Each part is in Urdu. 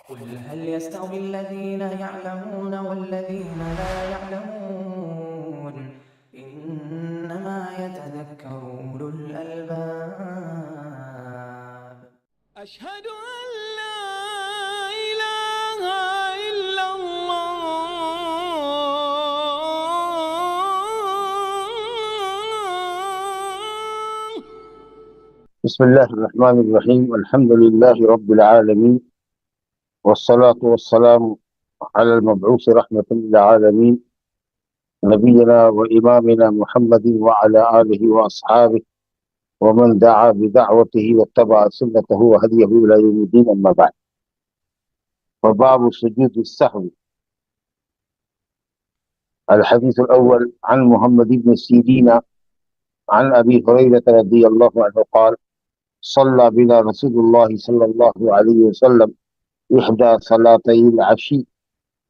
قل هل يستوي الذين يعلمون والذين لا يعلمون إنما يتذكر أولو الألباب. أشهد أن لا إله إلا الله. بسم الله الرحمن الرحيم. الحمد لله رب العالمين، والصلاة والسلام على المبعوث رحمة للعالمين نبينا وإمامنا محمد وعلى آله وأصحابه ومن دعا بدعوته واتبع سنته وهديه إلى يوم الدين. أما بعد، فباب سجود السهو. الحديث الأول عن محمد بن سيرين عن أبي هريرة رضي الله عنه قال: صلى بنا رسول الله صلى الله عليه وسلم إحدى صلاتي العشي.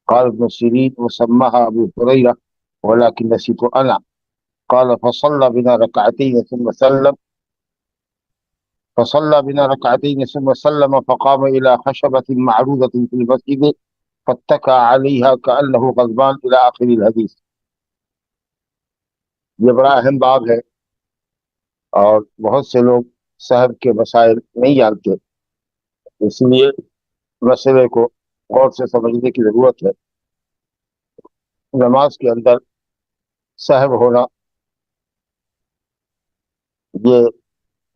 قال ابن سيرين: وسماها أبو هريرة ولكن نسيت أنا. قال: فصلى بنا ركعتين ثم سلم فقام إلى خشبة معروضة في المسجد فاتكى عليها كأنه غضبان إلى آخر الحديث. یہ بڑا اہم باب ہے اور بہت سے لوگ صحب کے مسائل نہیں جانتے، اس لیے مسئلے کو غور سے سمجھنے کی ضرورت ہے۔ نماز کے اندر صحب ہونا یہ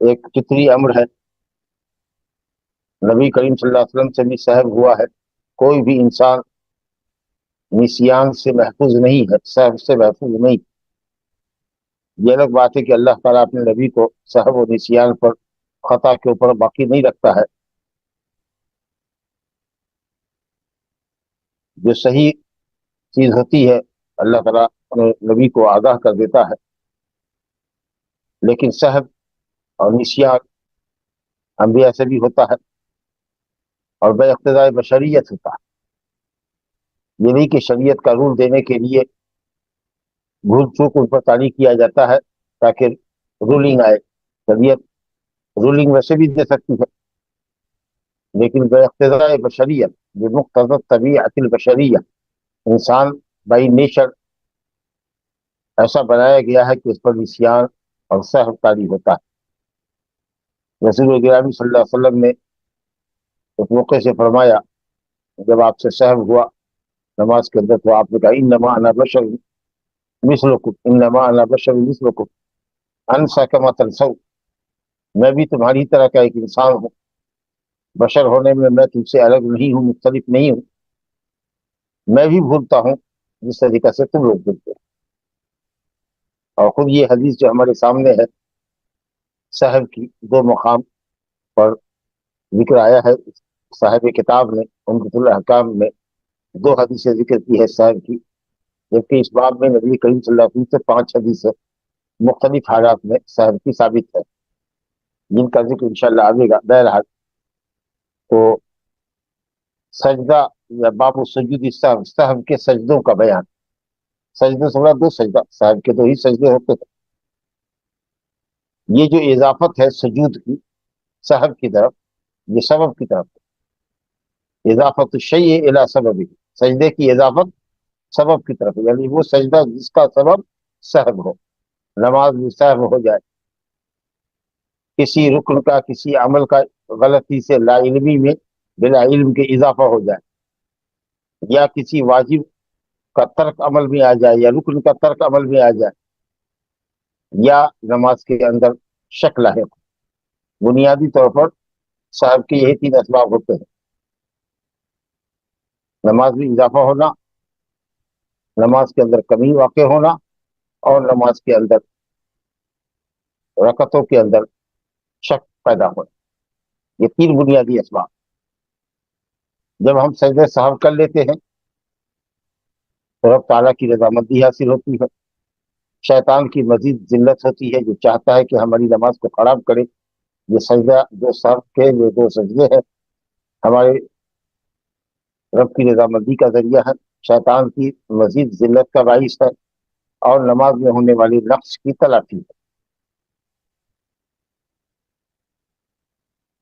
ایک فطری امر ہے۔ نبی کریم صلی اللہ علیہ وسلم سے بھی صحب ہوا ہے۔ کوئی بھی انسان نسیان سے محفوظ نہیں ہے، صحب سے محفوظ نہیں۔ یہ الگ بات ہے کہ اللہ تعالیٰ اپنے نبی کو صحب و نسیان پر، خطا کے اوپر باقی نہیں رکھتا ہے۔ جو صحیح چیز ہوتی ہے اللہ تعالیٰ اپنے نبی کو آگاہ کر دیتا ہے، لیکن صحب اور نسیان انبیاء سے بھی ہوتا ہے اور بے اقتضاء بشریت ہوتا ہے۔ یہ نہیں کہ شریعت کا رول دینے کے لیے بھول چوک ان پر طاری کیا جاتا ہے تاکہ رولنگ آئے۔ شریعت رولنگ ویسے بھی دے سکتی ہے، لیکن بے اقتضاء بشریت، بمقتضی طبیعت البشریہ، انسان بائی نیچر ایسا بنایا گیا ہے کہ اس پر نسیان اور سہو طاری ہوتا ہے۔ رسول گرامی صلی اللہ علیہ وسلم نے اس موقع سے فرمایا، جب آپ سے سہو ہوا نماز کے اندر، تو آپ نے کہا: انما انا بشر مثلکم، انما انا بشر مثلکم انسا کما تنسون، میں بھی تمہاری طرح کا ایک انسان ہوں، بشر ہونے میں میں تم سے الگ نہیں ہوں، مختلف نہیں ہوں، میں بھی بھولتا ہوں جس طریقہ سے تم لوگ بھولتے ہو۔ اور خود یہ حدیث جو ہمارے سامنے ہے، صحب کی دو مقام پر ذکر آیا ہے۔ صاحب کتاب نے عمدۃ الاحکام میں دو حدیثیں ذکر کی ہے صحب کی، جبکہ اس باب میں نبی کریم صلی اللہ علیہ وسلم سے 5 حدیثیں مختلف حالات میں صحب کی ثابت ہے، جن کا ذکر انشاءاللہ آئے گا۔ بہرحال تو سجدہ یا باب سجود السہو، سہو کے سجدوں کا بیان۔ سجدے سے مراد 2 سجدہ، صحب کے 2 ہی سجدے ہوتے ہیں۔ یہ جو اضافت ہے سجود کی سہب کی طرف، یہ سبب کی طرف ہے۔ اضافت الشیء الی سببہ، سجدے کی اضافت سبب کی طرف ہے، یعنی وہ سجدہ جس کا سبب سہب ہو، نماز میں سہو ہو جائے، کسی رکن کا، کسی عمل کا غلطی سے، لا علمی میں بلا علم کے اضافہ ہو جائے، یا کسی واجب کا ترک عمل میں آ جائے، یا رکن کا ترک عمل میں آ جائے، یا نماز کے اندر شک لاحق ہو۔ بنیادی طور پر صاحب کے یہی 3 اسباب ہوتے ہیں: نماز میں اضافہ ہونا، نماز کے اندر کمی واقع ہونا، اور نماز کے اندر رکعتوں کے اندر شک پیدا ہونا۔ یہ 3 بنیادی اسباب۔ جب ہم سجدہ سہو کر لیتے ہیں تو رب تعالیٰ کی رضامندی حاصل ہوتی ہے، شیطان کی مزید ذلت ہوتی ہے جو چاہتا ہے کہ ہماری نماز کو خراب کرے۔ یہ سجدہ جو سہو کے یہ 2 سجدے ہیں، ہمارے رب کی رضامندی کا ذریعہ ہے، شیطان کی مزید ذلت کا باعث ہے، اور نماز میں ہونے والی نقص کی تلافی ہے۔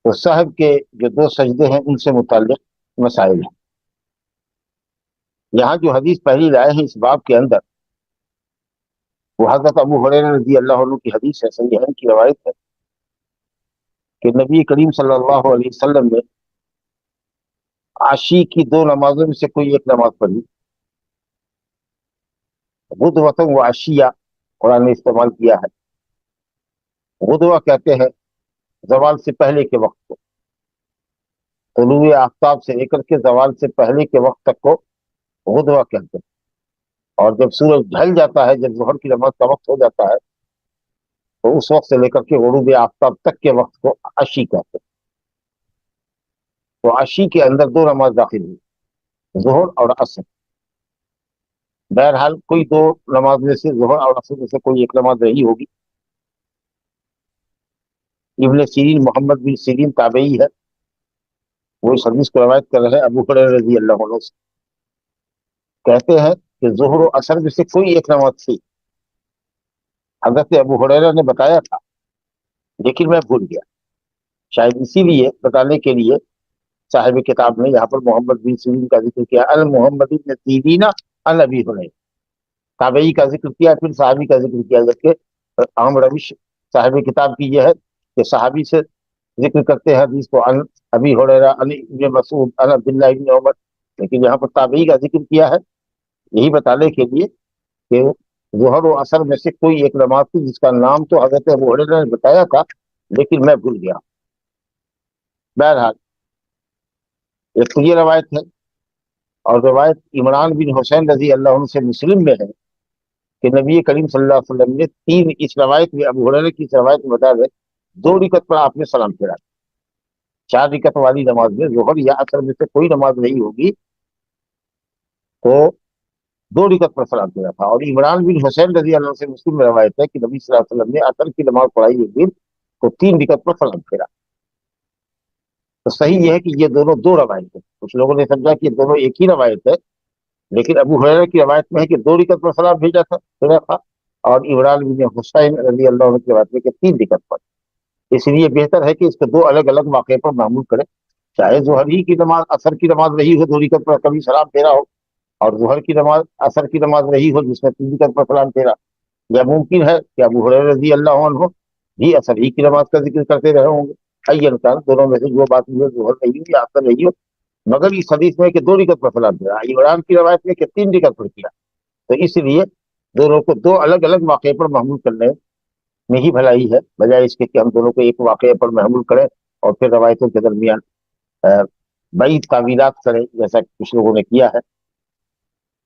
تو صحب کے جو 2 سجدے ہیں ان سے متعلق مسائل ہیں۔ یہاں جو حدیث پہلی لائے ہیں اس باب کے اندر وہ حضرت ابو ہریرہ رضی اللہ عنہ کی حدیث ہے، صحیحین کی روایت ہے کہ نبی کریم صلی اللہ علیہ وسلم نے عشی کی 2 نمازوں میں سے کوئی ایک نماز پڑھی۔ غدوۃ و عشیہ قرآن نے استعمال کیا ہے۔ غدوہ کہتے ہیں زوال سے پہلے کے وقت کو، طلوع آفتاب سے لے کر کے زوال سے پہلے کے وقت تک کو غدوہ کہتے ہیں، اور جب سورج ڈھل جاتا ہے، جب ظہر کی نماز کا وقت ہو جاتا ہے، تو اس وقت سے لے کر کے غروب آفتاب تک کے وقت کو عشی کہتے ہیں۔ تو عشی کے اندر 2 نماز داخل ہوئی، ظہر اور عصر۔ بہرحال کوئی 2 نماز میں سے، ظہر اور عصر میں سے کوئی ایک نماز رہی ہوگی۔ ابن سیرین، محمد بن سیرین تابعی ہے، وہ اس حدیث کو روایت کر رہے ہیں ابو ہریرہ رضی اللہ عنہ سے، کہتے ہیں کہ ظہر و عصر میں سے کوئی ایک نماز تھی، حضرت ابو ہریرہ نے بتایا تھا لیکن میں بھول گیا۔ شاید اسی لیے بتانے کے لیے صاحب کتاب نے یہاں پر محمد بن سیرین کا ذکر کیا، المحمد بن سیرین عن ابی ہریرہ، تابعی کا ذکر کیا، پھر صحابی کا ذکر کیا، جبکہ عام روش صاحب کتاب کی یہ ہے کہ صحابی سے ذکر کرتے ہیں حدیث کو، عن ابی ہریرہ عن ابن مسعود عن عبداللہ بن عمر، لیکن یہاں پر تابعی کا ذکر کیا ہے یہی بتانے کے لیے کہ ظہر و عصر میں سے کوئی ایک نماز تھی جس کا نام تو حضرت ابو ہریرہ نے بتایا تھا لیکن میں بھول گیا۔ بہرحال ایک تو یہ روایت ہے، اور روایت عمران بن حسین رضی اللہ عنہ سے مسلم میں ہے کہ نبی کریم صلی اللہ علیہ وسلم نے 3، اس روایت میں ابو ہریرہ کی اس روایت میں بتا دیں 2 رکعت پر آپ نے سلام پھیرا، 4 رکعت والی نماز میں ظہر یا عصر میں سے کوئی نماز نہیں ہوگی تو 2 رکعت پر سلام پھیرا تھا۔ اور عمران بن حسین رضی اللہ عنہ سے مسلم میں روایت ہے کہ نبی صلی اللہ علیہ وسلم نے عصر کی نماز پڑھائی ایک دن تو 3 رکعت پر سلام پھیرا۔ تو صحیح یہ ہے کہ یہ دونوں 2 روایت ہیں، کچھ لوگوں نے سمجھا کہ یہ دونوں ایک ہی روایت ہے، لیکن ابو ہریرہ کی روایت میں ہے کہ 2 رکعت پر سلام بھیجا تھا پھیرا تھا، اور عمران بن حسین رضی اللہ عنہ کی روایت میں کہ 3 رکعت پر۔ اس لیے بہتر ہے کہ اس کو 2 الگ الگ واقعے پر معمول کریں، چاہے ظہر ہی کی نماز عصر کی نماز رہی ہو 2 رکعت پر کبھی سلام پھیرا ہو، اور ظہر کی نماز عصر کی نماز رہی ہو جس میں 3 رکعت پر سلام پھیرا، یا ممکن ہے کہ ابو ہریرہ رضی اللہ عنہ بھی عصر ہی کی نماز کا ذکر کرتے رہے ہوں گے، ایاً کان دونوں میں سے جو بات ہوئی ظہر رہی ہو یا عصر رہی ہو، مگر اس حدیث میں کہ 2 رکعت پر سلام پھیرا، عمران کی روایت میں کہ 3 رکعت پر کیا، تو اس لیے دونوں کو 2 الگ الگ واقعے پر محمول کرنے میں ہی بھلائی ہے، بجائے اس کے کہ ہم دونوں کو ایک واقعے پر محمول کریں اور پھر روایتوں کے درمیان بعید تعویلات کریں جیسا کہ کچھ لوگوں نے کیا ہے۔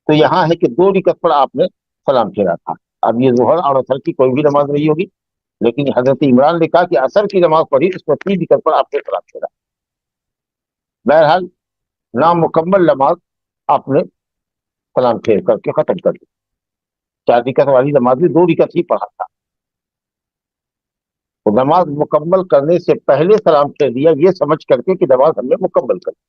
تو یہاں ہے کہ 2 رکعت پر آپ نے سلام پھیرا تھا۔ اب یہ ظہر اور عصر کی کوئی بھی نماز نہیں ہوگی، لیکن حضرت عمران نے کہا کہ عصر کی نماز پڑھی اس میں 3 رکعت پر آپ نے سلام پھیرا۔ بہرحال نامکمل نماز آپ نے سلام پھیر کر کے ختم کر دی، 4 رکعت والی نماز میں 2 رکعت ہی پڑھا تھا، تو نماز مکمل کرنے سے پہلے سلام پھیر دیا یہ سمجھ کر کے کہ نماز ہم نے مکمل کر دی۔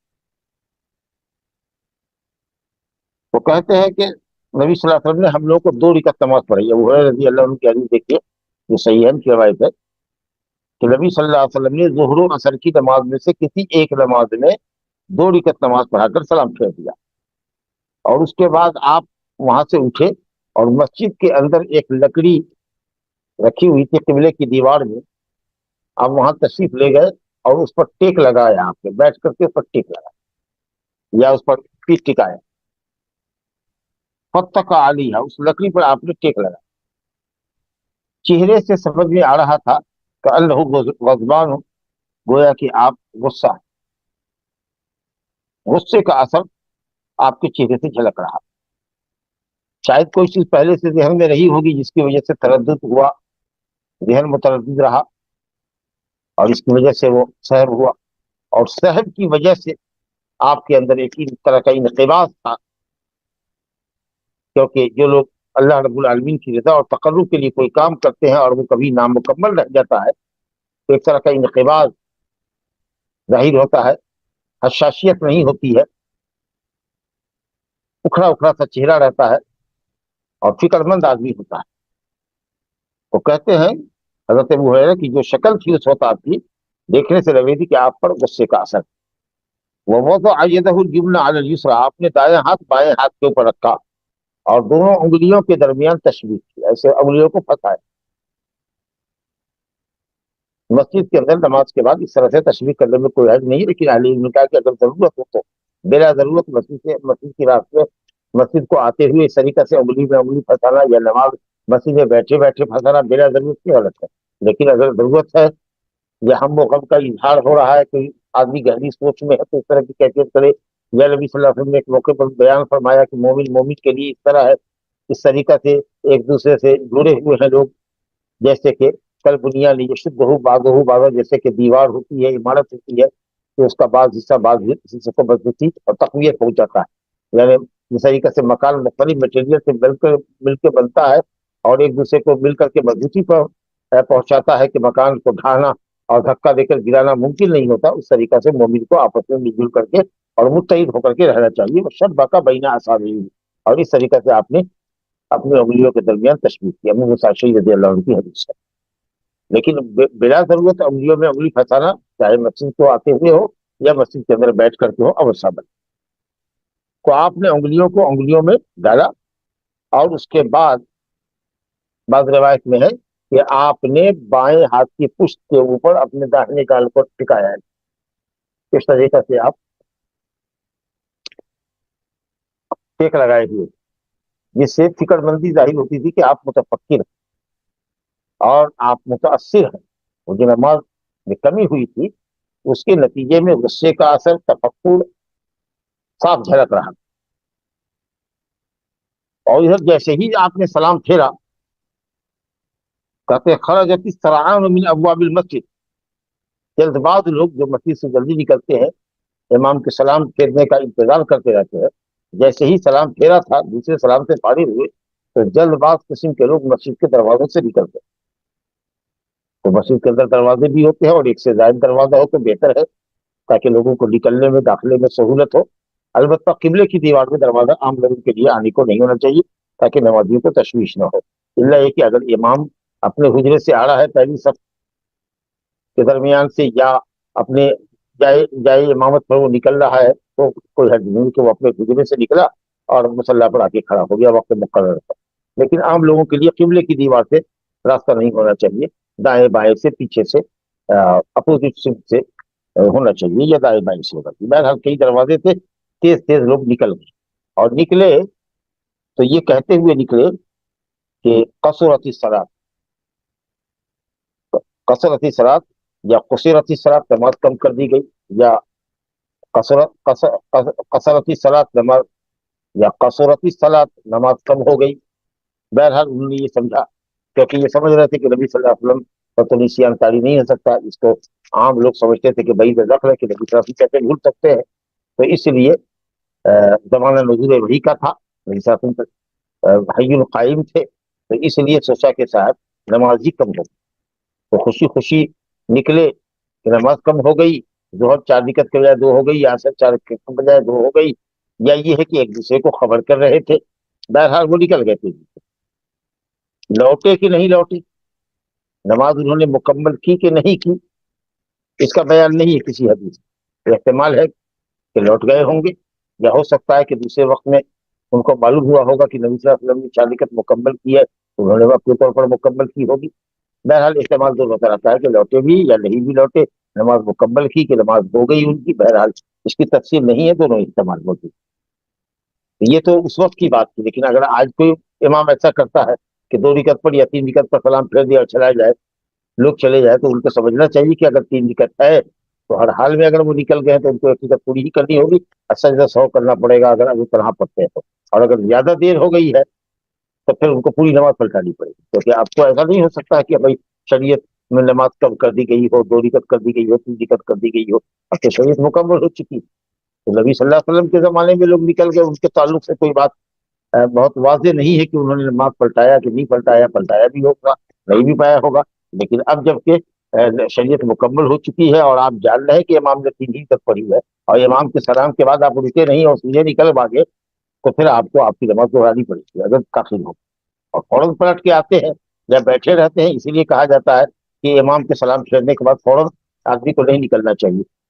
وہ کہتے ہیں کہ نبی صلی اللہ علیہ وسلم نے ہم لوگوں کو 2 رکعت نماز پڑھائی۔ ابو ہریرہ رضی اللہ عنہ کی حدیث دیکھیے، جو صحیحین کی روایت ہے کہ نبی صلی اللہ علیہ وسلم نے ظہر و عصر کی نماز میں سے کسی ایک نماز میں 2 رکعت نماز پڑھا کر سلام پھیر دیا، اور اس کے بعد آپ وہاں سے اٹھے اور مسجد کے اندر ایک لکڑی رکھی ہوئی تھی قبلے کی دیوار میں، آپ وہاں تشریف لے گئے اور اس پر ٹیک لگایا، آپ نے بیٹھ کر کے اس پر ٹیک لگایا یا اس پر پیٹ ٹکایا، فتق علیہ، اس لکڑی پر آپ نے ٹیک لگایا۔ چہرے سے سمجھ میں آ رہا تھا کہ اللہ غضبان، گویا کہ آپ غصہ، غصے کا اثر آپ کے چہرے سے جھلک رہا، شاید کوئی چیز پہلے سے ذہن میں رہی ہوگی جس کی وجہ سے تردد ہوا، ذہن متردد رہا، اور اس کی وجہ سے وہ سہر ہوا، اور سہر کی وجہ سے آپ کے اندر ایک طرح کا انقباض تھا، کیونکہ جو لوگ اللہ رب العالمین کی رضا اور تقرب کے لیے کوئی کام کرتے ہیں اور وہ کبھی نامکمل رہ جاتا ہے تو ایک طرح کا انقباض ظاہر ہوتا ہے، حشاشیت نہیں ہوتی ہے، اکھڑا اکھڑا سا چہرہ رہتا ہے اور فکر مند آدمی ہوتا ہے۔ وہ کہتے ہیں حضرت ابو ہریرہ کی جو شکل تھی اس وقت آپ کی دیکھنے سے لگی تھی کہ آپ پر غصے کا اثر، ووضع يده اليمنى على اليسرى، آپ نے دائیں ہاتھ بائیں ہاتھ کے اوپر رکھا اور دونوں انگلیوں کے درمیان تشبیک کی، ایسے انگلیوں کو پھنسایا۔ مسجد کے اندر نماز کے بعد اس طرح سے تشبیک کرنے میں کوئی حرج نہیں، لیکن اہل علم نے کہا کہ اگر ضرورت ہو تو بلا ضرورت مسجد کی راستے مسجد کو آتے ہوئے اس طریقے سے انگلی میں انگلی پھنسانا یا نماز مسجد میں بیٹھے بیٹھے پھنسانا بلا ضرورت کی غلط ہے۔ لیکن اگر ضرورت ہے یا ہم و غم کا اظہار ہو رہا ہے، کوئی آدمی گہری سوچ میں ہے تو اس طرح کی کیفیت کرے، یا نبی صلی اللہ علیہ وسلم نے ایک موقع پر بیان فرمایا کہ مومن مومن کے لیے اس طرح ہے، اس طریقہ سے ایک دوسرے سے جڑے ہوئے ہیں لوگ، جیسے کہ کل بنیاد یشد ہو باغ باغ، جیسے کہ دیوار ہوتی ہے، عمارت ہوتی ہے، تو اس کا بعض حصہ کو مضبوطی اور تقویت پہنچاتا ہے، یعنی جس طریقے سے مکان مختلف مٹیریل سے مل کے بنتا ہے اور ایک دوسرے کو مل کر کے مضبوطی پر پہنچاتا ہے کہ مکان کو ڈھانا اور دھکا دے کر گرانا ممکن نہیں ہوتا، اس طریقہ سے مومن کو آپس میں مل جل کر کے اور متحد ہو کر کے رہنا چاہیے۔ وہ شب باقا بینا آسانی، اور اس طریقے سے آپ نے اپنی انگلیوں کے درمیان تشبیہ کی، ابو موسیٰ اشعری رضی اللہ عنہ کی حدیث ہے۔ لیکن بلا ضرورت انگلیوں میں انگلی پھنسانا، چاہے مسجد کو آتے ہوئے ہو یا مسجد کے اندر بیٹھ کر کے ہو، اوسا بن کو آپ نے انگلیوں کو انگلیوں میں ڈالا، اور اس کے بعد بعض روایت میں ہے کہ آپ نے بائیں ہاتھ کی پشت کے اوپر اپنے داہنے گال کو ٹکایا ہے، اس طریقے سے آپ ٹیک لگائے ہوئے، جس سے فکر مندی ظاہر ہوتی تھی کہ آپ متفکر اور آپ متاثر ہیں۔ وہ جو نماز میں کمی ہوئی تھی اس کے نتیجے میں غصے کا اثر، تفکر صاف جھلک رہا، اور ادھر جیسے ہی آپ نے سلام پھیرا، کہتے خرجت السرعان من ابواب المسجد، جلد باز لوگ جو مسجد سے جلدی نکلتے ہیں امام کے سلام پھیرنے کا انتظار کرتے رہتے ہیں، جیسے ہی سلام پھیرا تھا دوسرے سلام سے فارغ ہوئے تو جلد باز قسم کے لوگ مسجد کے دروازوں سے نکلتے ہیں۔ تو مسجد کے اندر دروازے بھی ہوتے ہیں، اور ایک سے زائد دروازہ ہو تو بہتر ہے تاکہ لوگوں کو نکلنے میں داخلے میں سہولت ہو۔ البتہ قبلے کی دیوار میں دروازہ عام لوگوں کے لیے آنے کو نہیں ہونا چاہیے تاکہ نمازیوں کو تشویش نہ ہو، الا یہ کہ اگر امام اپنے حجرے سے آ رہا ہے پہلی صف کے درمیان سے، یا اپنے جائے امامت پر وہ نکل رہا ہے تو کوئی حد نہیں کہ وہ اپنے حجرے سے نکلا اور مصلی پر آ کے کھڑا ہو گیا وقت مقرر پر۔ لیکن عام لوگوں کے لیے قبلے کی دیوار سے راستہ نہیں ہونا چاہیے، دائیں بائیں سے، پیچھے سے، اپوزٹ سے ہونا چاہیے، یا دائیں بائیں سے ہوگا۔ بہرحال کئی دروازے تھے، تیز تیز لوگ نکل گئے، اور نکلے تو یہ کہتے ہوئے نکلے کہ قصرت الصلاۃ، قصرت الصلاۃ یا قصرت الصلاۃ، نماز کم کر دی گئی، یا قصرت الصلاۃ نماز، یا قصرت الصلاۃ نماز کم ہو گئی۔ بہرحال انہوں نے یہ سمجھا، کیونکہ یہ سمجھ رہے تھے کہ نبی صلی اللہ علیہ وسلم پر تو نسیان طاری نہیں ہو سکتا، اس کو عام لوگ سمجھتے تھے کہ بھائی ذکر ہے کہ نبی صلی اللہ علیہ وسلم کیسے بھول سکتے ہیں، تو اس لیے زمانہ نزول وحی کا تھا، نبی صلی اللہ علیہ وسلم حی القائم تھے، تو اس لیے سوچا کہ شاید نماز ہی کم ہو گئی، تو خوشی خوشی نکلے کہ نماز کم ہو گئی، ظہر 4 رکعت کے بجائے 2 ہو گئی، یا عصر 4 رکعت کے بجائے 2 ہو گئی، یا یہ ہے کہ ایک دوسرے کو خبر کر رہے تھے۔ بہرحال وہ نکل گئے تھے، لوٹے کہ نہیں لوٹے، نماز انہوں نے مکمل کی کہ نہیں کی، اس کا بیان نہیں ہے کسی حدیث میں۔ احتمال ہے کہ لوٹ گئے ہوں گے، یا ہو سکتا ہے کہ دوسرے وقت میں ان کو معلوم ہوا ہوگا کہ نبی صلی اللہ علیہ وسلم نے 4 رکعت مکمل کی ہے، انہوں نے اپنے طور پر مکمل کی ہوگی۔ بہرحال احتمال تو بتا رہتا ہے کہ لوٹے بھی یا نہیں بھی لوٹے، نماز مکمل کی کہ نماز ہو گئی ان کی، بہرحال اس کی تفصیل نہیں ہے، دونوں احتمال موجود۔ یہ تو اس وقت کی بات تھی، لیکن اگر آج کوئی امام ایسا کرتا ہے کہ 2 رکعت پر یا 3 رکعت پر سلام پھیر دیا اور چلا جائے، لوگ چلے جائے، تو ان کو سمجھنا چاہیے کہ اگر 3 رکعت ہے تو ہر حال میں اگر وہ نکل گئے تو ان کو 1 رکعت پوری ہی کرنی ہوگی، اور سجدہ سہو کرنا پڑے گا اگر وہ طرح پڑھتے ہیں تو، اور اگر زیادہ دیر ہو گئی ہے تو پھر ان کو پوری نماز پلٹانی پڑے گی، کیونکہ آپ کو ایسا نہیں ہو سکتا کہ بھائی شریعت میں نماز کم کر دی گئی ہو، 2 رکعت کر دی گئی ہو، 3 رکعت کر دی گئی ہو، اب تو شریعت مکمل ہو چکی۔ تو نبی صلی اللہ علیہ وسلم کے زمانے میں لوگ نکل گئے، ان کے تعلق سے کوئی بات بہت واضح نہیں ہے کہ انہوں نے نماز پلٹایا کہ نہیں پلٹایا، پلٹایا بھی ہوگا نہیں بھی پایا ہوگا، لیکن اب جب کہ شریعت مکمل ہو چکی ہے اور آپ جان رہے ہیں کہ امام نے 3 ہی تک پڑھی ہے، اور امام کے سلام کے بعد آپ رکے نہیں اور سیدھے نکل بھاگے، تو پھر آپ کو آپ کی نماز دہرانی پڑے گی اگر داخل ہو، اور فوراً پلٹ کے آتے ہیں یا بیٹھے رہتے ہیں، اسی لیے کہا جاتا ہے کہ امام کے سلام پھیرنے کے بعد فوراً آدمی کو نہیں نکلنا چاہیے،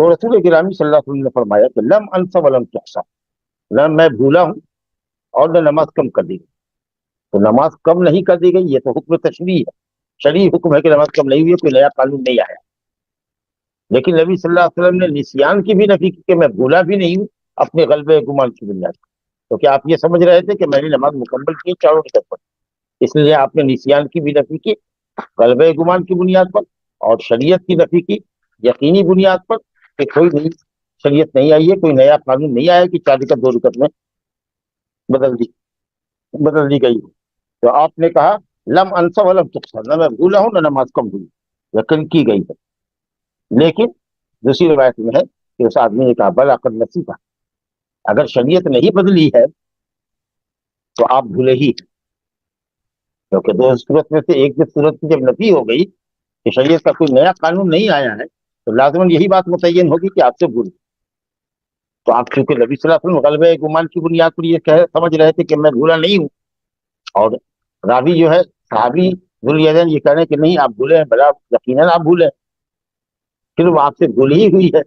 تو رسول گرامی صلی اللہ علیہ وسلم نے فرمایا کہ لم انس ولم تحصى، نہ میں بھولا ہوں اور نہ نماز کم کر دی گئی۔ تو نماز کم نہیں کر دی گئی، یہ تو حکم تشریع ہے، شرعی حکم ہے کہ نماز کم نہیں ہوئی، کوئی نیا قانون نہیں آیا۔ لیکن نبی صلی اللہ علیہ وسلم نے نسیان کی بھی نفی کی کہ میں بھولا بھی نہیں ہوں اپنے غلبہ گمان کی بنیاد پر۔ تو کیا آپ یہ سمجھ رہے تھے کہ میں نے نماز مکمل کی چاروں رکعت پر، اس لیے آپ نے نسیان کی بھی نفی کی غلبہ گمان کی بنیاد پر، اور شریعت کی نفی کی یقینی بنیاد پر کہ کوئی نئی شریعت نہیں آئی ہے، کوئی نیا قانون نہیں آیا کہ 4 رکعت 2 رکعت میں بدل دی گئی۔ تو آپ نے کہا لم انس ولم تحصى، نہ میں بھولا ہوں نہ نماز کم ہوئی، یقین کی گئی ہے۔ لیکن دوسری روایت میں ہے کہ اس آدمی نے کہا بلا قد نسیت، اگر شریعت نہیں بدلی ہے تو آپ بھولے ہی ہیں، کیونکہ دو صورت میں سے ایک صورت کی جب نفی ہو گئی کہ شریعت کا کوئی نیا قانون نہیں آیا ہے تو لازماً یہی بات متعین ہوگی کہ آپ سے بھول۔ تو آپ چونکہ نبی صلی اللہ علیہ وسلم غلبہ گمان کی بنیاد پر یہ سمجھ رہے تھے کہ میں بھولا نہیں ہوں، اور راوی جو ہے صحابی ذوالیدین یہ کہہ رہے ہیں کہ نہیں آپ بھولے ہیں، بلا یقیناً آپ بھولے ہیں، پھر وہ آپ سے بھول ہی ہوئی ہے،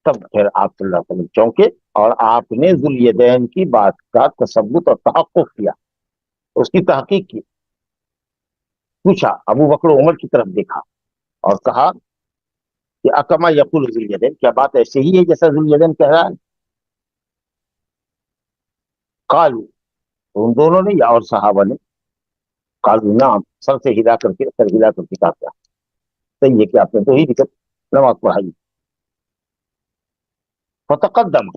تب پھر آپ صلی اللہ علیہ وسلم چونکے اور آپ نے ذوالیدین کی بات کا تثبت اور تحقق کیا، اس کی تحقیق کی، پوچھا ابو بکر و عمر کی طرف دیکھا اور کہا کہ اکما یقول ذوالیدین، کیا بات ایسے ہی ہے جیسا ذوالیدین کہہ رہا ہے؟ قالوا، ان دونوں نے یا اور صحابہ نے قالوا نعم، سر سے ہلا کر کے سر ہلا کر کے کہا صحیح ہے کہ آپ نے تو ہی رکعت نماز پڑھائی۔ فتقدم،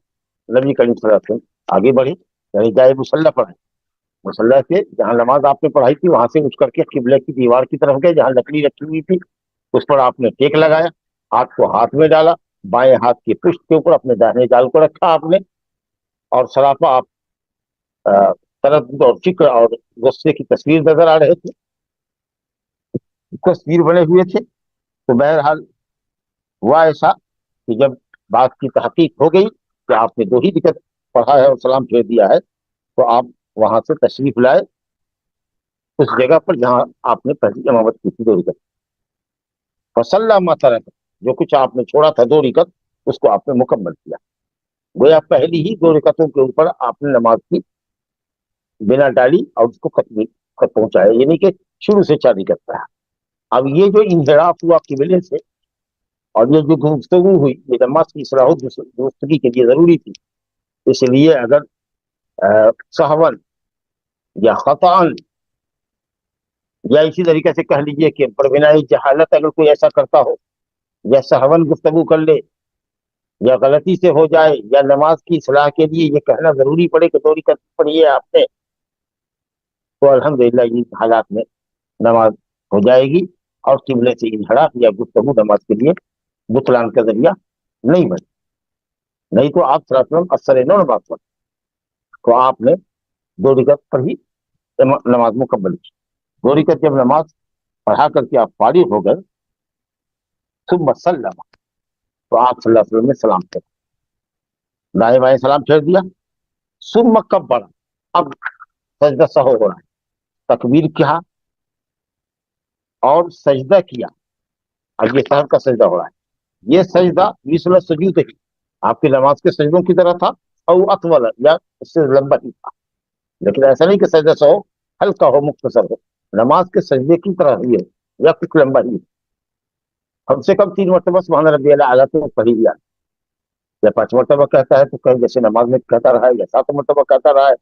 نبی کریم صلی اللہ علیہ وسلم آگے بڑھے، یعنی جائے مصلی پڑھے، مصلی سے جہاں نماز آپ نے پڑھائی تھی وہاں سے اٹھ کر کے قبلہ کی دیوار کی طرف گئے، جہاں لکڑی رکھی ہوئی تھی اس پر آپ نے ٹیک لگایا، ہاتھ کو ہاتھ میں ڈالا، بائیں ہاتھ کی پشت کے اوپر اپنے داہنے گال کو رکھا آپ نے، اور سراپا آپ تردد اور فکر اور غصے کی تصویر نظر آ رہے تھے، تصویر بنے ہوئے تھے۔ تو بہرحال ہوا ایسا کہ جب بات کی تحقیق ہو گئی کہ آپ نے 2 ہی رکعت پڑھا ہے اور سلام پھیر دیا ہے، تو آپ وہاں سے تشریف لائے اس جگہ پر جہاں آپ نے پہلی امامت کی تھی 2 رکعت، فصلی ما ترک، جو کچھ آپ نے چھوڑا تھا 2 رکعت اس کو آپ نے مکمل کیا، گویا پہلی ہی 2 رکعتوں کے اوپر آپ نے نماز کی بنا ڈالی اور اس کو ختم پہنچایا، یعنی کہ شروع سے 4 رکعت پڑھا۔ اب یہ جو انحراف ہوا قبلے سے اور یہ جو گفتگو ہوئی، یہ نماز کی اصلاح درستگی کے لیے ضروری تھی، اس لیے اگر سہون یا خطأً یا اسی طریقے سے کہہ لیجیے کہ بڑبنائی جہالت اگر کوئی ایسا کرتا ہو یا سہون گفتگو کر لے یا غلطی سے ہو جائے یا نماز کی اصلاح کے لیے یہ کہنا ضروری پڑے کہ 2 رکعت پڑھی ہے آپ نے، تو الحمدللہ ان حالات میں نماز ہو جائے گی اور قبلے سے انحراف یا گفتگو نماز کے لیے بطلان کا ذریعہ نہیں بنے۔ نہیں تو آپ صلی اللہ علیہ وسلم اثر نو نماز پڑھ تو آپ نے 2 رکعت پر ہی نماز مکمل کی۔ 2 رکعت جب نماز پڑھا کر کے آپ فارغ ہو گئے، ثم سلم، تو آپ صلی اللہ علیہ وسلم نے سلام پھیرا، دائیں بائیں سلام پھیر دیا، ثم کبر، اب سجدہ سہو ہو رہا ہے، تکبیر کیا اور سجدہ کیا، اب یہ سہو کا سجدہ ہو رہا ہے، یہ سجدہ مثل سجود ہی آپ کی نماز کے سجدوں کی طرح تھا، او اطول، یا اس سے لمبا ہی تھا، لیکن ایسا نہیں کہ سجدہ سہو ہلکا ہو مختصر ہو، نماز کے سجدے کی طرح ہی ہے یا کچھ لمبا ہی ہے، کم سے کم 3 مرتبہ سبحان ربی الاعلیٰ تو پڑھی گیا، یا 5 مرتبہ کہتا ہے تو کہیں جیسے نماز میں کہتا رہا ہے، یا 7 مرتبہ کہتا رہا ہے،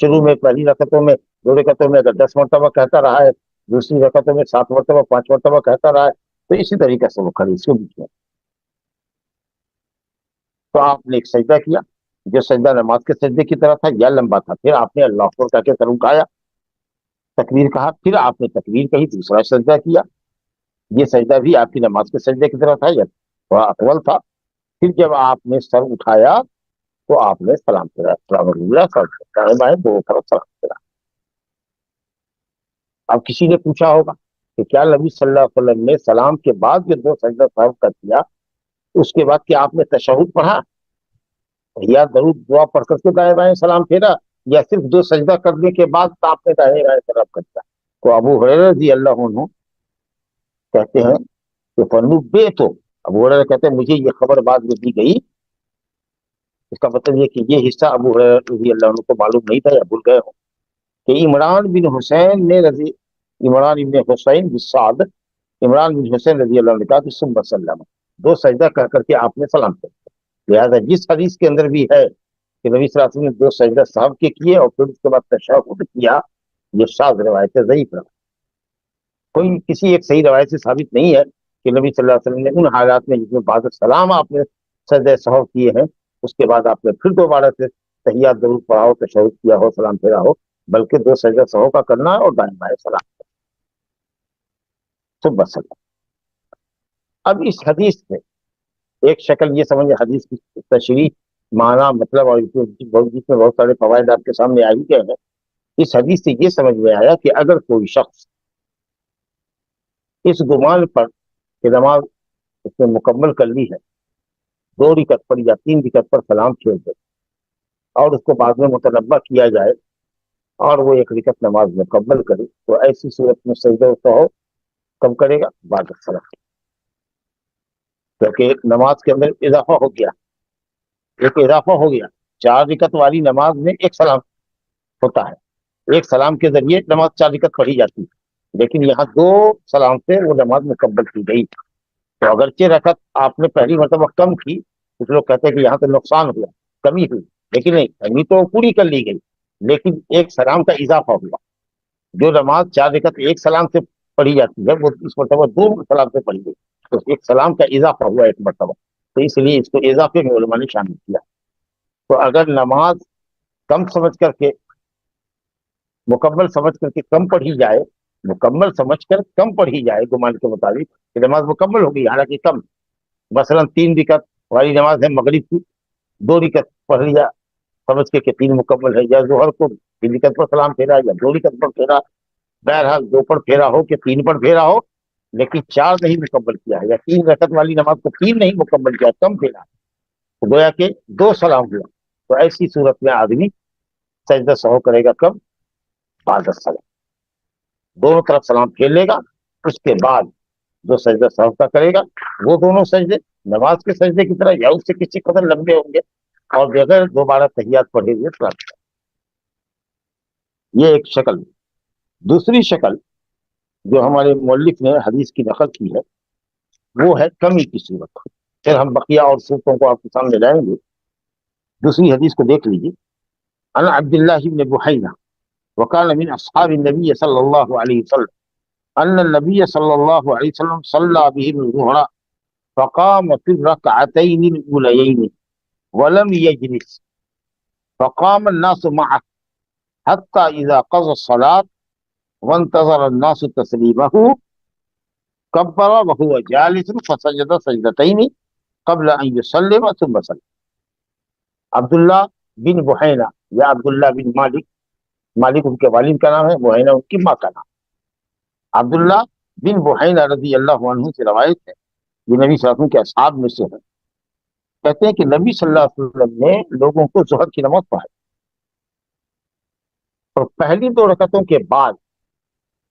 شروع میں پہلی رکعتوں میں 2 رکعتوں میں اگر 10 مرتبہ کہتا رہا ہے، دوسری رکعتوں میں 7 مرتبہ 5 مرتبہ کہتا رہا ہے، تو اسی طریقے سے وہ کھڑی اس کے بیچ میں۔ تو آپ نے ایک سجدہ کیا جو سجدہ نماز کے سجدے کی طرح تھا یا لمبا تھا، پھر آپ نے اللہ اکبر کہہ کے سر اٹھایا، تکبیر کہا، پھر آپ نے تکبیر کہی، دوسرا سجدہ کیا، یہ سجدہ بھی آپ کی نماز کے سجدے کی طرح تھا یا تھوڑا اطول تھا، پھر جب آپ نے سر اٹھایا تو آپ نے سلام پھیرا، السلام علیکم، بائیں 2 طرف سلام پھیرا۔ اب کسی نے پوچھا ہوگا کہ کیا نبی صلی اللہ علیہ وسلم نے سلام کے بعد جو 2 سجدہ صاحب کا کیا اس کے بعد کیا آپ نے تشہد پڑھا یا درود دعا پڑھ کر کے دائیں بائیں سلام پھیرا، یا صرف 2 سجدہ کرنے کے بعد آپ نے دائیں بائیں سلام کر دیا؟ تو ابو ہریرہ رضی اللہ عنہ کہتے ہیں کہ فنبئت ابو ہریرہ کہتے ہیں مجھے یہ خبر بعد میں دی گئی، اس کا مطلب یہ کہ یہ حصہ ابو ہریرہ رضی اللہ عنہ کو معلوم نہیں تھا یا بھول گئے ہوں، کہ عمران بن حسین نے عمران بن حسین بن سعد، عمران بن حسین رضی اللہ عنہ نے کہا کہ ثم سلم، دو سجدہ کر کر کے آپ نے سلام کیا۔ لہٰذا جس حدیث کے اندر بھی ہے کہ نبی صلی اللہ علیہ وسلم نے دو سجدہ صاحب کے کیے اور پھر اس کے بعد تشہد کیا، یہ شاذ روایت ہے، ضعیف روایت، کوئی کسی ایک صحیح روایت سے ثابت نہیں ہے کہ نبی صلی اللہ علیہ وسلم نے ان حالات میں جس میں بعد سلام آپ نے سجدہ سہو کیے ہیں اس کے بعد آپ نے پھر دوبارہ سے تحیات درود پڑھا ہو، تشہد کیا ہو، سلام پھیرا ہو، بلکہ دو سجدہ سہو کا کرنا اور دائیں بائیں سلام صبح سلام۔ اب اس حدیث میں ایک شکل یہ سمجھے، حدیث کی تشریح، معنی، مطلب، اور جس میں بہت سارے فوائد آپ کے سامنے آ ہی گئے ہیں۔ اس حدیث سے یہ سمجھ میں آیا کہ اگر کوئی شخص اس گمان پر کہ نماز اس نے مکمل کر لی ہے، 2 رکعت پر یا 3 رکعت پر سلام پھیر دے اور اس کو بعد میں متنبہ کیا جائے اور وہ 1 رکعت نماز مکمل کرے، تو ایسی صورت میں سجدہ سہو کم کرے گا بعد السلام، کیونکہ نماز کے اندر اضافہ ہو گیا، ایک اضافہ ہو گیا۔ 4 رکعت والی نماز میں ایک سلام ہوتا ہے، ایک سلام کے ذریعے نماز 4 رکعت پڑھی جاتی ہے، لیکن یہاں 2 سلام سے وہ نماز مکمل کی گئی۔ تو اگرچہ رکعت آپ نے پہلی مرتبہ کم کی، کچھ لوگ کہتے ہیں کہ یہاں تو نقصان ہوا، کمی ہوئی، لیکن نہیں، کمی تو پوری کر لی گئی، لیکن ایک سلام کا اضافہ ہوا۔ جو نماز 4 رکعت ایک سلام سے پڑھی جاتی ہے وہ اس مرتبہ 2 سلام سے پڑھی گئی، تو ایک سلام کا اضافہ ہوا ایک مرتبہ، تو اس لیے اس کو اضافے میں علماء نے شامل کیا۔ تو اگر نماز کم سمجھ کر کے مکمل سمجھ کر کے کم پڑھی جائے، مکمل سمجھ کر کم پڑھی جائے گمان کے مطابق کہ نماز مکمل ہوگی حالانکہ کم، مثلا 3 رکعت والی نماز ہے مغرب کی، 2 رکعت پڑھ لیا سمجھ کے کہ 3 مکمل ہے، یا ظہر کو 3 رکعت پر سلام پھیرا یا 2 رکعت پر پھیرا، بہرحال 2 پر پھیرا ہو کہ 3 پر پھیرا ہو، لیکن 4 نہیں مکمل کیا ہے، یا 3 رکعت والی نماز کو 3 نہیں مکمل کیا، کم پھیرا، تو گویا کہ 2 سلام ہوا، تو ایسی صورت میں آدمی سجدہ سہو کرے گا کب؟ بعد السلام، دونوں طرف سلام پھیر لے گا، اس کے بعد جو سجدہ سہو کا کرے گا وہ دونوں سجدے نماز کے سجدے کی طرح یا اس سے کسی قدر لمبے ہوں گے اور بغیر دوبارہ تحیات پڑھے ہوئے سلام۔ یہ ایک شکل۔ دوسری شکل جو ہمارے مؤلف نے حدیث کی نقل کی ہے وہ ہے کمی کی صورت، پھر ہم بقیہ اور صورتوں کو آپ کے سامنے لائیں گے۔ دوسری حدیث کو دیکھ لیجیے، عن عبد الله بن بحينة وكان من أصحاب النبي صلى الله عليه وسلم أن النبي صلى الله عليه وسلم صلى بهم الظهر فقام في الركعتين الأوليين ولم يجلس، فقام الناس معه حتى إذا قضى الصلاة وانتظر الناس تسليمه كبر وهو جالس فسجد سجدتين قبل أن يسلم ثم سلم۔ عبداللہ بن بحینہ یا عبداللہ بن مالک، مالک ان کے والد کا نام ہے، بحینہ ان کی ماں کا نام۔ عبداللہ بن بحینہ رضی اللہ عنہ سے روایت ہے، یہ نبی صلی اللہ علیہ وسلم کے اصحاب میں سے ہے، کہتے ہیں کہ نبی صلی اللہ علیہ وسلم نے لوگوں کو ظہر کی نماز پڑھائی اور پہلی 2 رکعتوں کے بعد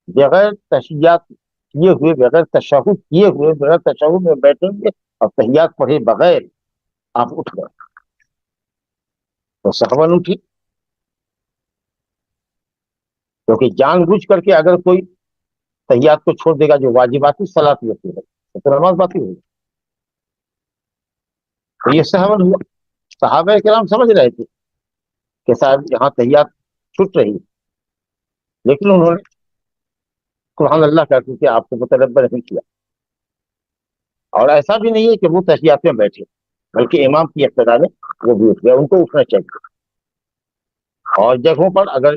بغیر تحیات کیے ہوئے، بغیر تشہد کیے ہوئے، بغیر تشہد میں بیٹھیں گے اور تحیات پڑھے بغیر آپ اٹھ گئے تو سہون اٹھی، کیونکہ جان بوجھ کر کے اگر کوئی تحیات کو چھوڑ دے گا جو واجباتی صلاۃ ہوتی ہے تو نماز باطل ہوگی، تو یہ سہون ہوا۔ صحابہ کرام سمجھ رہے تھے کہ صاحب یہاں تحیات چھوٹ رہی ہے، لیکن انہوں نے سبحان اللہ کہتے کہ آپ کو متنبہ نہیں کیا، اور ایسا بھی نہیں ہے کہ وہ تحیات میں بیٹھے، بلکہ امام کی اقتداء میں وہ بھی اٹھ گیا، ان کو اٹھنا چاہیے۔ اور جگہوں پر اگر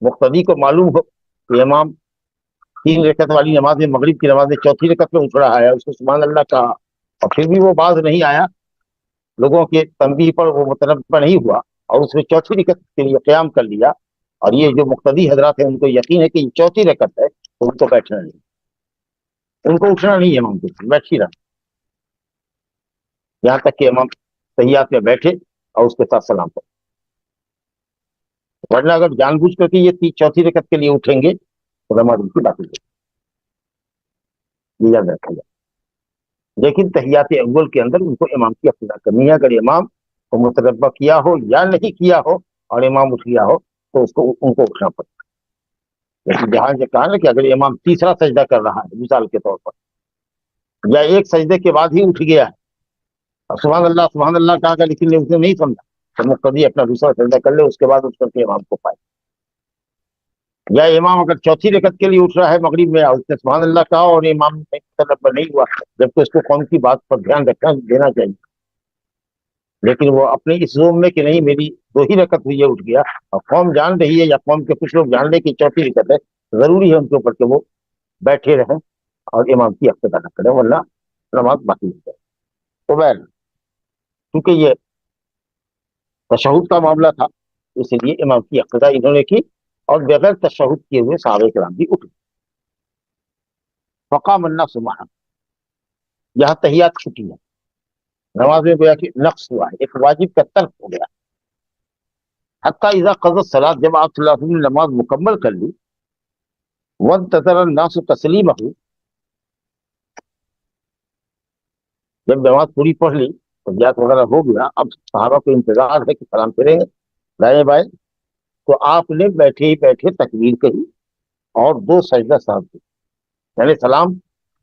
مقتدی کو معلوم ہو کہ امام 3 رکعت والی نماز میں، مغرب کی نماز میں 4تھی رکعت میں اٹھ رہا ہے، اس کو سبحان اللہ کہا اور پھر بھی وہ باز نہیں آیا، لوگوں کے تنبیہ پر وہ متنبہ نہیں ہوا اور اس میں 4تھی رکعت کے لیے قیام کر لیا، اور یہ جو مقتدی حضرات ہیں ان کو یقین ہے کہ یہ 4تھی رکعت ہے، تو ان کو بیٹھنا نہیں، ان کو اٹھنا نہیں ہے، امام کے بیٹھ ہی رہا یہاں تک کہ امام تحیات میں بیٹھے اور اس کے ساتھ سلام پڑھے، ورنہ اگر جان بوجھ کر کے یہ 4تھی رکعت کے لیے اٹھیں گے تو نماز ان کی باطل ہوگی، یہ یاد رکھا جائے۔ لیکن تحیات اول کے اندر ان کو امام کی اقتدا کرنی ہے. اگر امام کو متنبہ کیا ہو یا نہیں کیا ہو اور امام اٹھ گیا ہو تو اس کو ان کو اٹھنا پڑتا ہے. لیکن جہاں یہ کہا نا کہ اگر امام تیسرا سجدہ کر رہا ہے مثال کے طور پر یا ایک سجدے کے بعد ہی اٹھ گیا ہے اور سبحان اللہ کہا کہ لیکن اس نے نہیں سمجھا تو مقتدی اپنا دوسرا سجدہ کر لے, اس کے بعد اٹھ کر کے امام کو پائے. یا امام اگر چوتھی رکعت کے لیے اٹھ رہا ہے مغرب میں اور اس نے سبحان اللہ کہا اور امام متنبہ نہیں ہوا, جبکہ اس کو قوم کی بات پر دھیان رکھنا دینا چاہیے, لیکن وہ اپنے اس زوم میں کہ نہیں میری 2 ہی رکعت ہوئی ہے اٹھ گیا, اور قوم جان رہی ہے یا قوم کے کچھ لوگ جان رہے کہ چوتھی رکعت ہے, ضروری ہے ان کے اوپر کہ وہ بیٹھے رہیں اور امام کی اقتدا نہ کریں ورنہ نماز باقی ہو جائے. تو بہر کیونکہ یہ تشہد کا معاملہ تھا اس لیے امام کی اقتدا انہوں نے کی اور بغیر تشہد کیے ہوئے صحابہ کرام بھی اٹھ گئے. فقام الناس معهم, یہاں تحیات چھٹی ہے, نماز میں گویا کہ نقص ہوا ہے, ایک واجب کا ترک ہو گیا. حتی اذا قضى الصلاۃ, جب آپ صلی اللہ علیہ وسلم نے نماز مکمل کر لی, وانتظر الناس تسلیمہ, جب نماز پوری پڑھ لی تحیات وغیرہ ہو گیا, اب صحابہ کو انتظار ہے کہ سلام پھیریں گے دائیں بائیں, تو آپ نے بیٹھے ہی بیٹھے تکبیر کہی اور 2 سجدہ سہو کی, یعنی سلام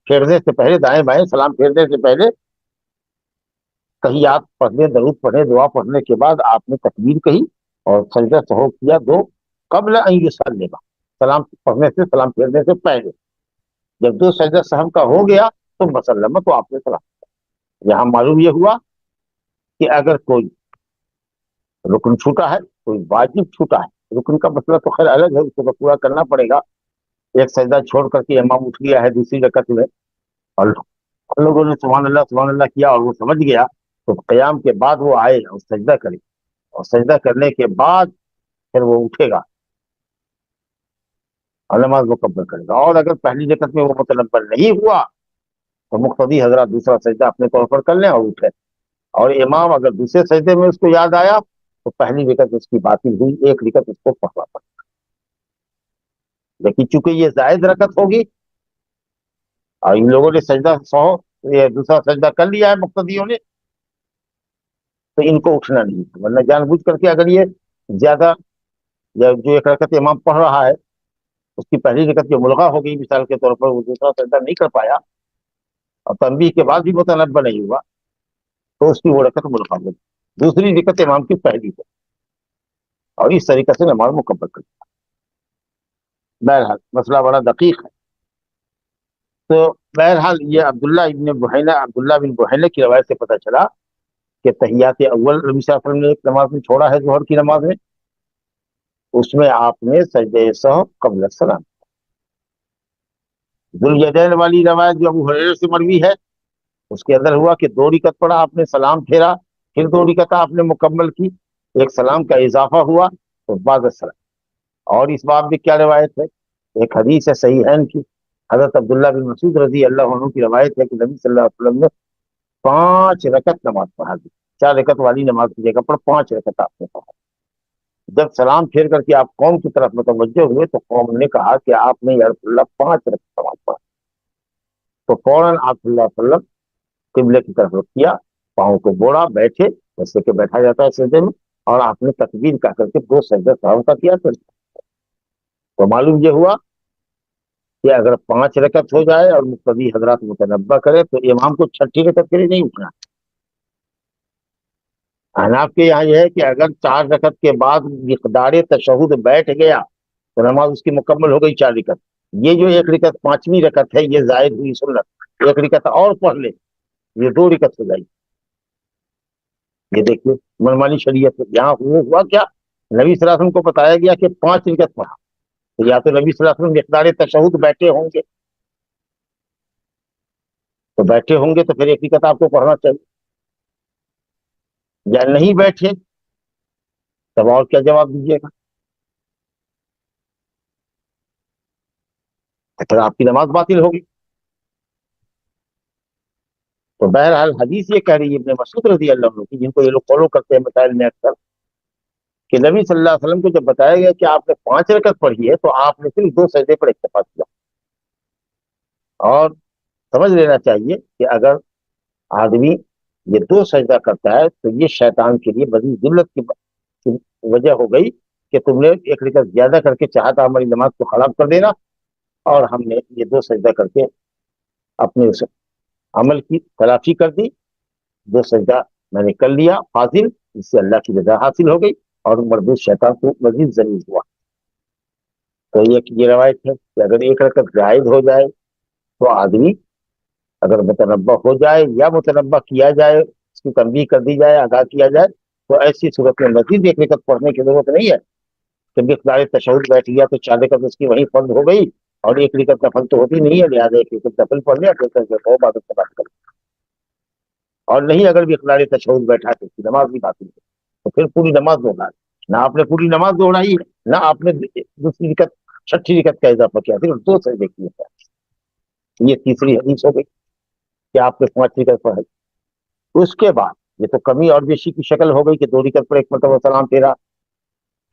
پھیرنے سے پہلے دائیں بائیں سلام پھیرنے سے پہلے تحیات پڑھنے, درود پڑھنے, دعا پڑھنے کے بعد آپ نے تکبیر کہی اور سجدہ سہو کیا 2 قبل ان یسلم, سلام پڑھنے سے سلام پھیرنے سے پہلے. جب 2 سجدہ سہو کا ہو گیا تو مسلم, تو آپ نے سلام. یہاں معلوم یہ ہوا کہ اگر کوئی رکن چھوٹا ہے, کوئی واجب چھوٹا ہے, رکن کا مسئلہ تو خیر الگ ہے, اس کو تو پورا کرنا پڑے گا. ایک سجدہ چھوڑ کر کے امام اٹھ گیا ہے دوسری رکعت میں اور لوگوں نے سبحان اللہ کیا اور وہ سمجھ گیا, تو قیام کے بعد وہ آئے اور سجدہ کرے, اور سجدہ کرنے کے بعد پھر وہ اٹھے گا اور نماز مکمل کرے گا. اور اگر پہلی رکعت میں وہ متنبہ نہیں ہوا تو مقتدی حضرات دوسرا سجدہ اپنے طور پر کر لیں اور اٹھے, اور امام اگر دوسرے سجدے میں اس کو یاد آیا تو پہلی رکعت اس کی باطل ہوئی, ایک رکعت اس کو پڑھنا پڑا. لیکن چونکہ یہ زائد رکعت ہوگی اور ان لوگوں نے سجدہ یہ دوسرا سجدہ کر لیا ہے مقتدیوں نے, تو ان کو اٹھنا نہیں, ورنہ جان بوجھ کر کے اگر یہ زیادہ جو ایک رکعت امام پڑھ رہا ہے اس کی پہلی رکعت جو ملغا ہو گئی مثال کے طور پر, وہ دوسرا سجدہ نہیں کر پایا اور تنبیہ کے بعد بھی متنبہ نہیں ہوا, تو اس کی وہ رکعت ملغا ہو گئی, دوسری رکعت امام کی پہلی ہے, اور اس طریقے سے نماز مکمل کر. بہرحال مسئلہ بڑا دقیق ہے. تو بہرحال یہ عبداللہ بن بحینہ کی روایت سے پتہ چلا کہ تحیات اول نبی صلی اللہ علیہ وسلم نے ایک نماز میں چھوڑا ہے ظہر کی نماز میں, اس میں آپ نے سجدہ سہو قبل السلام. ذوالیدین والی روایت جو ابو ہریرہ سے مروی ہے اس کے اندر ہوا کہ 2 رکعت پڑھا آپ نے, سلام پھیرا, پھر 2 رکعت آپ نے مکمل کی, ایک سلام کا اضافہ ہوا تو بعد السلام. اور اس باب میں کیا روایت ہے, ایک حدیث ہے صحیحین کی, حضرت عبداللہ بن مسعود رضی اللہ عنہ کی روایت ہے کہ نبی صلی اللہ علیہ وسلم نے 5 رکعت نماز پڑھا دی, 4 رکعت والی نماز کی جگہ پر 5 رکعت آپ نے پڑھا. جب سلام پھیر کر کے آپ قوم کی طرف متوجہ ہوئے تو قوم نے کہا کہ آپ نے یا رسول اللہ 5 رکعت نماز پڑھا. تو فوراً آپ صلی اللہ علیہ وسلم قبلے کی طرف رخ کیا, پاؤں کو بوڑا, بیٹھے جیسے کہ بیٹھا جاتا ہے سجدے میں, اور آپ نے تکبیر کہہ کر کے 2 سجدہ سہو کا کیا. تو معلوم یہ ہوا کہ اگر 5 رکعت ہو جائے اور مقتدی حضرات متنبہ کرے تو امام کو 6ٹھی رکعت کے لیے نہیں اٹھنا. احناف کے یہاں یہ ہے کہ اگر 4 رکعت کے بعد مقدار تشہد بیٹھ گیا تو نماز اس کی مکمل ہو گئی 4 رکعت. یہ جو 1 رکعت 5ویں رکعت ہے یہ زائد ہوئی سنت, 1 رکعت اور پڑھ لے یہ 2 رکعت ہو جائے. یہ دیکھیے منمانی شریعت یہاں ہوا کیا, نبی صلی اللہ علیہ وسلم کو بتایا گیا کہ 5 رکعت پڑھا, تو یا تو نبی صلی اللہ علیہ وسلم مقدار تشہد بیٹھے ہوں گے, تو بیٹھے ہوں گے تو پھر 1 رکعت آپ کو پڑھنا چاہیے, یا نہیں بیٹھے تب اور کیا جواب دیجیے گا, پھر آپ کی نماز باطل ہوگی. تو بہرحال حدیث یہ کہہ رہی ہے ابن مسعود رضی اللہ عنہ کی, جن کو یہ لوگ فالو کرتے ہیں مسائل میں اکثر, کہ نبی صلی اللہ علیہ وسلم کو جب بتایا گیا کہ آپ نے 5 رکعت پڑھی ہے تو آپ نے صرف 2 سجدے پر اکتفا کیا. اور سمجھ لینا چاہیے کہ اگر آدمی یہ دو سجدہ کرتا ہے تو یہ شیطان کے لیے بڑی ذلت کی وجہ ہو گئی کہ تم نے ایک رکعت زیادہ کر کے چاہا تھا ہماری نماز کو خراب کر دینا، اور ہم نے یہ دو سجدہ کر کے اپنے اس عمل کی تلافی کر دی. دو سجدہ میں نے کر لیا فاضل، جس سے اللہ کی رضا حاصل ہو گئی اور مردود شیطان کو مزید ذلیل ہوا. تو یہ روایت ہے کہ اگر ایک رکعت زائد ہو جائے تو آدمی اگر متنبہ ہو جائے یا متنبہ کیا جائے، اس کی تنبیہ کر دی جائے، آگاہ کیا جائے، تو ایسی صورت میں مزید ایک رکعت پڑھنے کی ضرورت نہیں ہے. کہ مقدار تشہد بیٹھ گیا تو 4 رکعت اس کی وہیں فرض ہو گئی اور ایک رکعت نفل تو ہوتی نہیں ہے، لہٰذا ایک رکعت نفل پڑھ لیا تو عبادت سے بات کر. اور نہیں اگر مقدار تشہد بیٹھا تو اس کی نماز بھی باطل ہے، تو پھر پوری نماز دوہرا. نہ آپ نے پوری نماز دوہرائی نہ آپ نے دوسری رکعت چھٹی رکعت کا اضافہ کیا، صرف 2 سجدے کیے. یہ تیسری حدیث ہو گئی کہ آپ نے 5 رکعت پڑھائی. اس کے بعد یہ تو کمی اور بیشی کی شکل ہو گئی کہ 2 رکعت پر ایک مرتبہ سلام پھیرا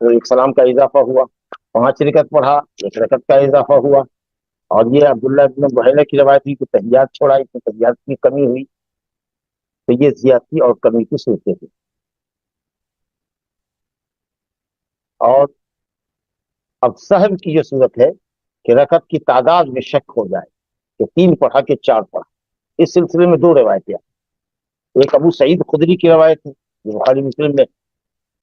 تو ایک سلام کا اضافہ ہوا، 5 رکعت پڑھا 1 رکعت کا اضافہ ہوا. اور یہ عبداللہ ابن بحیرہ کی روایت ہوئی کہ تحیات چھوڑا، اس میں تحیات کی کمی ہوئی. تو یہ زیادتی اور کمی کی صورتیں تھیں. اور اب سہو کی یہ صورت ہے کہ رکعت کی تعداد میں شک ہو جائے کہ 3 پڑھا کہ 4 پڑھا. اس سلسلے میں 2 روایتیں. ایک ابو سعید خدری کی روایت ہے جو بخاری مسلم میں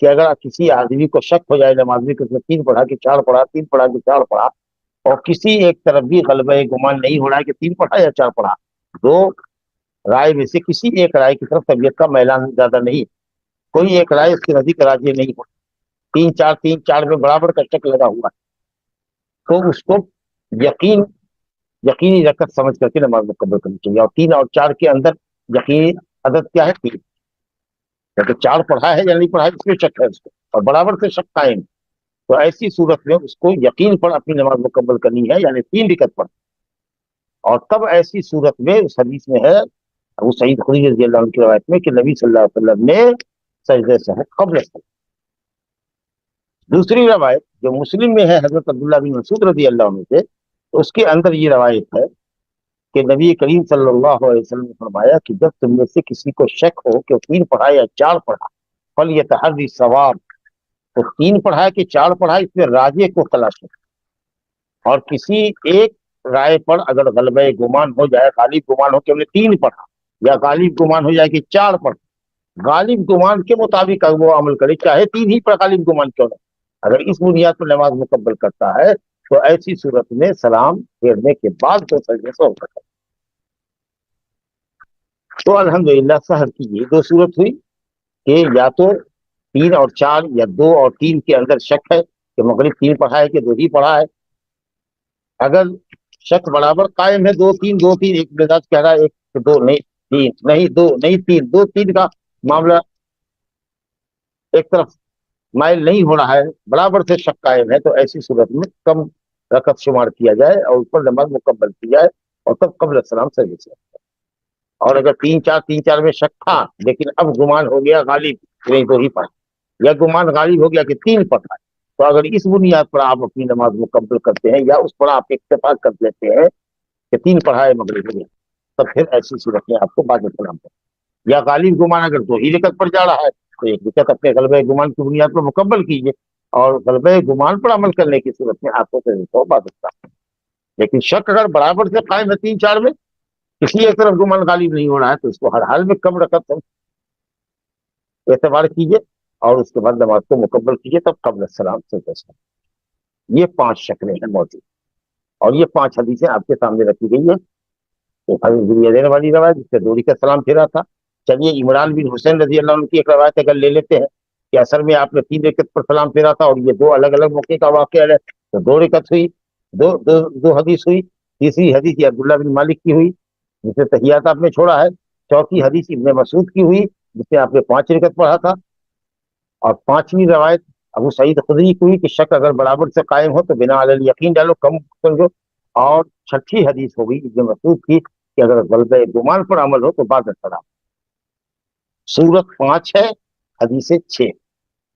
کہ اگر کسی آدمی کو شک ہو جائے نماز میں کہ اس نے 3 پڑھا کہ 4 پڑھا، 3 پڑھا کہ 4 پڑھا، اور کسی ایک طرف بھی غلبہ گمان نہیں ہو رہا ہے کہ 3 پڑھا یا 4 پڑھا، 2 رائے میں سے کسی ایک رائے کی طرف طبیعت کا میلان زیادہ نہیں، کوئی ایک رائے اس کے نزدیک راجی نہیں ہو، 3 4 میں برابر کا شک لگا ہوا ہے، تو اس کو یقینی رکعت سمجھ کر کے نماز مکمل کرنی چاہیے. اور 3 اور 4 کے اندر یقینی عدد کیا ہے؟ 3. کہ 4 پڑھا ہے یا نہیں پڑھا ہے اس میں شک ہے اس کو، اور برابر سے شک قائم. تو ایسی صورت میں اس کو یقین پر اپنی نماز مکمل کرنی ہے، یعنی 3 رکعت پڑھ. اور تب ایسی صورت میں اس حدیث میں ہے ابو سعید خدری رضی اللہ عنہ کی روایت میں کہ نبی صلی اللہ علیہ وسلم نے سجدہ سہو قبل السلام. دوسری روایت جو مسلم میں ہے حضرت عبداللہ بن مسعود رضی اللہ عنہ سے، اس کے اندر یہ روایت ہے کہ نبی کریم صلی اللہ علیہ وسلم نے فرمایا کہ جب تم میں سے کسی کو شک ہو کہ 3 پڑھا یا 4 پڑھا، فلیتحری ثواب، تو 3 پڑھا کہ 4 پڑھا اس میں راجے کو تلاش کرے. اور کسی ایک رائے پر اگر غلبہ گمان ہو جائے، غالب گمان ہو کہ ہم نے 3 پڑھا، یا غالب گمان ہو جائے کہ 4 پڑھا، غالب گمان کے مطابق وہ عمل کرے، چاہے 3 ہی پر غالب گمان کیوں نہ. اگر اس بنیاد پر نماز مکمل کرتا ہے تو ایسی صورت میں سلام پھیرنے کے بعد 2 سجدے سے ہو سکتا ہے. تو الحمدللہ سحر کی یہ 2 صورت ہوئی کہ یا تو 3 اور 4 یا 2 اور 3 کے اندر شک ہے کہ مغرب 3 پڑھا ہے کہ 2 ہی پڑھا ہے. اگر شک برابر قائم ہے 2 3 2 3، ایک مزاج کہہ رہا ہے 1 2 نہیں 3 نہیں 2 نہیں 3 2 3 کا معاملہ ایک طرف مائل نہیں ہو رہا ہے، برابر سے شک قائم ہے، تو ایسی صورت میں کم رکعت شمار کیا جائے اور اس پر نماز مکمل کی جائے اور تب قبل السلام سجدے سے. اور اگر 3 4 میں شک تھا لیکن اب گمان ہو گیا غالب نہیں 2 ہی پڑھا، یا گمان غالب ہو گیا کہ 3 پڑھا، تو اگر اس بنیاد پر آپ اپنی نماز مکمل کرتے ہیں یا اس پر آپ اتفاق کر لیتے ہیں کہ 3 پڑھا ہے مغرب میں، تب پھر ایسی صورت میں آپ کو بعد سلام پڑھیں. یا غالب گمان اگر 2 ہی رکعت پر جا رہا ہے تو 1 رکعت اپنے غلبہ گمان کی بنیاد پر مکمل کیجیے، اور غلبہ گمان پر عمل کرنے کی صورت میں آپ کو بعد سلام. لیکن شک اگر برابر سے قائم ہے 3 4 میں، کسی ایک طرف گمان غالب نہیں ہو رہا ہے، تو اس کو ہر حال میں کم رکعت اعتبار کیجیے اور اس کے بعد نماز کو مکمل کیجیے، تب قبل السلام سے تسلیم. یہ 5 شکلیں ہیں موجود، اور یہ 5 حدیثیں آپ کے سامنے رکھی گئی ہیں. دینے والی روایت جس سے 2 رکعت سلام پھیرا تھا. چلیے عمران بن حسین رضی اللہ عنہ کی ایک روایت اگر لے لیتے ہیں کہ اثر میں آپ نے 3 رکعت پر سلام پھیرا تھا، اور یہ 2 الگ الگ موقع کا واقعہ ہے، تو 2 رکعت ہوئی، دو حدیث ہوئی. تیسری حدیث یہ عبداللہ بن مالک کی ہوئی جس سے تحیات آپ نے چھوڑا ہے. چوتھی حدیث ابن مسعود کی ہوئی جس میں آپ نے 5 رکعت پڑھا تھا. اور 5ویں روایت ابو سعید خدری کی ہوئی کہ شک اگر برابر سے قائم ہو تو بنا علی یقین ڈالو، کم سمجھو. اور 6ٹھی حدیث ہو گئی ابن مسعود کی کہ اگر غلبہ گمان پر عمل ہو تو بعد السلام. صورت 5 ہے، حدیثیں 6.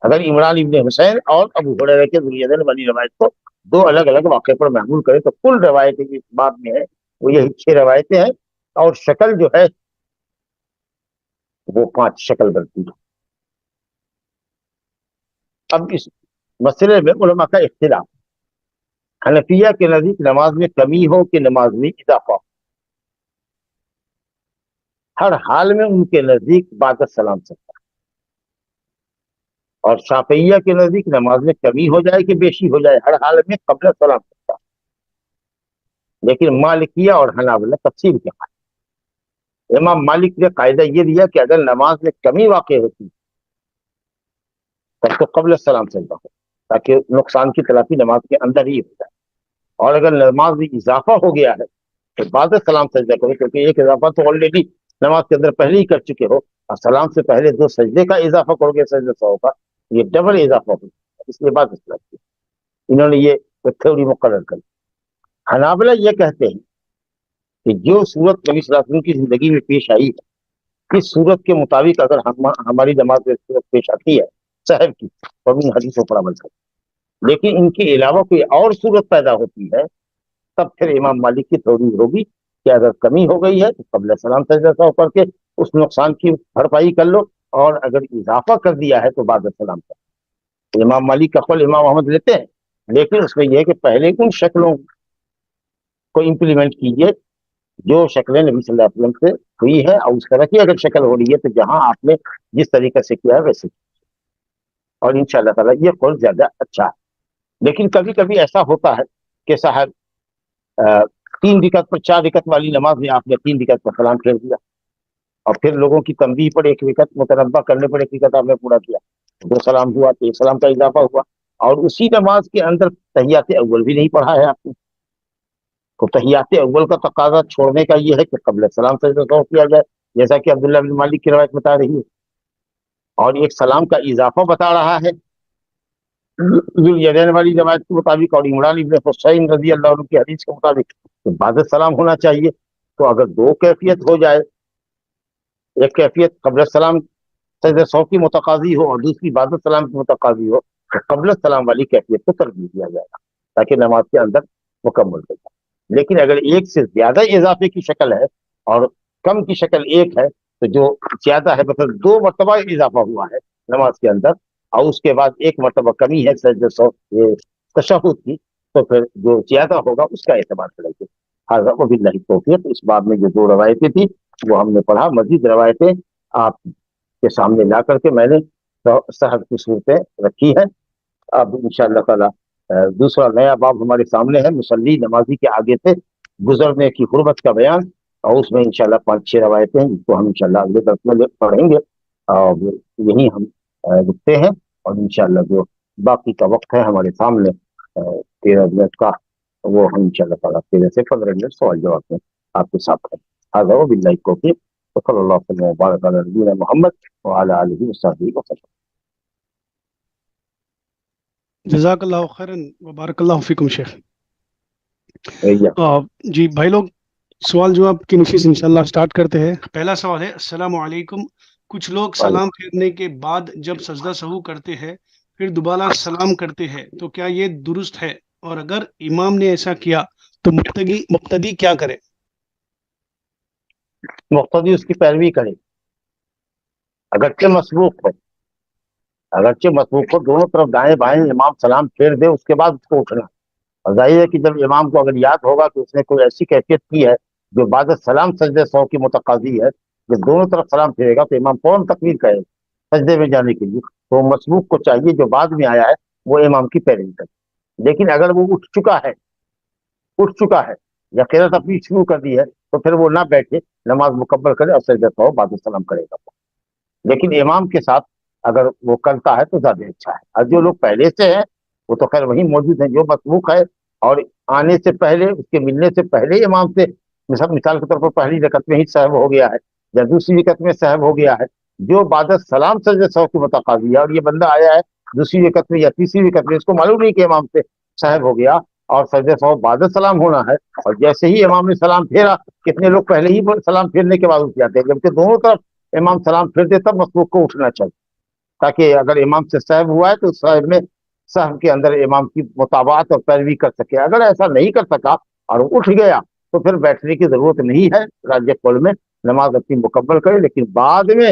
اگر عمران ابن حسین اور ابو ہریرہ کے ذوالیدین والی روایت کو 2 الگ الگ واقعے پر محمول کریں تو کل روایتیں اس باب میں ہے وہ یہی 6 روایتیں ہیں. اور شکل جو ہے وہ 5 شکل بنتی ہے۔ اب اس مسئلے میں علماء کا اختلاف، حنفیہ کے نزدیک نماز میں کمی ہو کہ نماز میں اضافہ ہو، ہر حال میں ان کے نزدیک بعد السلام سکتا ہے، اور شافعیہ کے نزدیک نماز میں کمی ہو جائے کہ بیشی ہو جائے، ہر حال میں قبل السلام سکتا ہے۔ لیکن مالکیہ اور حنابلہ تفصیل کے قائل، امام مالک نے قاعدہ یہ دیا کہ اگر نماز میں کمی واقع ہوتی تب تو قبل السلام سجدہ ہو، تاکہ نقصان کی تلافی نماز کے اندر ہی ہو جائے، اور اگر نماز میں اضافہ ہو گیا ہے تو بعد السلام سجدہ کرو، کیونکہ ایک اضافہ تو آلریڈی نماز کے اندر پہلے ہی کر چکے ہو، اور سلام سے پہلے 2 سجدے کا اضافہ کرو گے، سجدہ سہو کا، یہ ڈبل اضافہ ہو گیا، اس لیے بعد السلام کیا۔ انہوں نے یہ تھیوری مقرر کر دی۔ حنابلہ یہ کہتے ہیں کہ جو صورت نبی صلی اللہ علیہ وسلم کی زندگی میں پیش آئی ہے، اس صورت کے مطابق اگر ہماری نماز میں صورت پیش آتی ہے صاحب کی، تو ہم ان حدیثوں پر عمل کریں، لیکن ان کے علاوہ کوئی اور صورت پیدا ہوتی ہے تب پھر امام مالک کی تھیوری ہوگی کہ اگر کمی ہو گئی ہے تو قبل السلام سجدہ سہو کر کے اس نقصان کی بھرپائی کر لو، اور اگر اضافہ کر دیا ہے تو بعد السلام کر۔ امام مالک کا قول امام احمد لیتے ہیں، لیکن اس میں یہ ہے کہ پہلے ان شکلوں کو امپلیمنٹ کیجئے جو شکلیں نبی صلی اللہ علیہ وسلم سے ہوئی ہے، اور اس طرح کی اگر شکل ہو رہی ہے تو جہاں آپ نے جس طریقے سے کیا ہے ویسے، اور انشاءاللہ تعالیٰ یہ قول زیادہ اچھا ہے۔ لیکن کبھی کبھی ایسا ہوتا ہے کہ صاحب 3 رکعت پر 4 رکعت والی نماز میں آپ نے 3 رکعت پر سلام پھیر دیا، اور پھر لوگوں کی تنبیہ پر 1 رکعت متنبہ کرنے پر 1 رکعت آپ نے پورا کیا، 2 سلام ہوا تو 1 سلام کا اضافہ ہوا، اور اسی نماز کے اندر تحیات اول بھی نہیں پڑھا ہے آپ نے، تو تحیات اول کا تقاضا چھوڑنے کا یہ ہے کہ قبل السلام سجدہ سہو کیا جائے، جیسا کہ عبداللہ بن مالک کی روایت بتا رہی ہے، اور 1 سلام کا اضافہ بتا رہا ہے ذوالیدین والی روایت کے مطابق، اور عمران ابن حسین رضی اللہ عنہ کی حدیث کے مطابق کہ بعد السلام ہونا چاہیے۔ تو اگر 2 کیفیت ہو جائے، ایک کیفیت قبل السلام سجدہ سہو کی متقاضی ہو اور دوسری بعد السلام کی متقاضی ہو، تو قبل السلام والی کیفیت کو ترجیح دیا جائے گا تاکہ نماز کے اندر مکمل ہو جائے۔ لیکن اگر ایک سے زیادہ اضافے کی شکل ہے اور کم کی شکل ایک ہے، تو جو زیادہ ہے مطلب 2 مرتبہ اضافہ ہوا ہے نماز کے اندر، اور اس کے بعد 1 مرتبہ کمی ہے سجدہ سہو تشہد کی، تو پھر جو زیادہ ہوگا اس کا اعتبار کریں گے۔ حاضر وباللہ التوفیق۔ اس باب میں جو 2 روایتیں تھیں وہ ہم نے پڑھا، مزید روایتیں آپ کے سامنے لا کر کے میں نے صحت کی صورتیں رکھی ہیں۔ اب انشاءاللہ تعالی دوسرا نیا باب ہمارے سامنے ہے، مصلی نمازی کے آگے سے گزرنے کی حرمت کا بیان، اور اس میں انشاءاللہ 5-6 روایتیں ہیں جس کو ہم انشاءاللہ اگلے درس میں پڑھیں گے، اور یہی ہم رکتے ہیں، اور انشاءاللہ جو باقی کا وقت ہے ہمارے سامنے 13 منٹ کا، وہ ہم انشاءاللہ تعالیٰ 13 سے 15 منٹ سوال جواب میں آپ کے ساتھ ہیں۔ هذا وبالله التوفيق، وصلى الله وسلم وبارك على نبينا محمد وعلى آله وصحبه وسلم۔ جزاک اللہ خیرن وبارک اللہ فیکم شیخ۔ إياك. جی بھائی لوگ، سوال جواب کی نشست انشاءاللہ سٹارٹ کرتے ہیں۔ پہلا سوال ہے، السلام علیکم، کچھ لوگ سلام پھیرنے کے بعد جب سجدہ سہو کرتے ہیں پھر دوبارہ سلام کرتے ہیں، تو کیا یہ درست ہے؟ اور اگر امام نے ایسا کیا تو مقتدی کیا کرے؟ مقتدی اس کی پیروی کرے، اگرچہ مسبوق ہو دونوں طرف دائیں بائیں امام سلام پھیر دے، اس کے بعد اس کو اٹھنا۔ اور ظاہر ہے کہ جب امام کو اگر یاد ہوگا کہ اس نے کوئی ایسی کیفیت کی ہے جو بعد سلام سجدے سہو کی متقاضی ہے، جب دونوں طرف سلام پھیرے گا تو امام فوراً تکبیر کرے سجدے میں جانے کے لیے، تو مسبوق کو چاہیے جو بعد میں آیا ہے وہ امام کی پیروی کرے۔ لیکن اگر وہ اٹھ چکا ہے یا قرات اپنی شروع کر دی ہے تو پھر وہ نہ بیٹھے، نماز مکمل کرے اور سجدہ سہو بعد السلام کرے گا۔ لیکن امام کے ساتھ اگر وہ کرتا ہے تو زیادہ اچھا ہے۔ اور جو لوگ پہلے سے ہیں وہ تو خیر وہیں موجود ہیں، جو مسبوق ہے اور آنے سے پہلے، اس کے ملنے سے پہلے امام سے مثال کے طور پر پہلی رکعت میں ہی سہو ہو گیا ہے یا دوسری رکعت میں سہو ہو گیا ہے، جو بعد السلام سجدہ سہو کی متقاضی ہے، اور یہ بندہ آیا ہے دوسری رکعت میں یا تیسری رکعت میں، اس کو معلوم نہیں کہ امام سے سہو ہو گیا اور سجدہ سہو بعد السلام ہونا ہے، اور جیسے ہی امام نے سلام پھیرا، کتنے لوگ پہلے ہی سلام پھیرنے کے بعد اٹھ جاتے ہیں، جبکہ دونوں طرف امام سلام پھیر دے تب مسبوق کو اٹھنا چاہیے، تاکہ اگر امام سے سہو ہوا ہے تو سہو میں سہو کے اندر امام کی مطابعت اور پیروی کر سکے۔ اگر ایسا نہیں کر سکا اور اٹھ گیا تو پھر بیٹھنے کی ضرورت نہیں ہے، راجح قول میں نماز اپنی مکمل کرے، لیکن بعد میں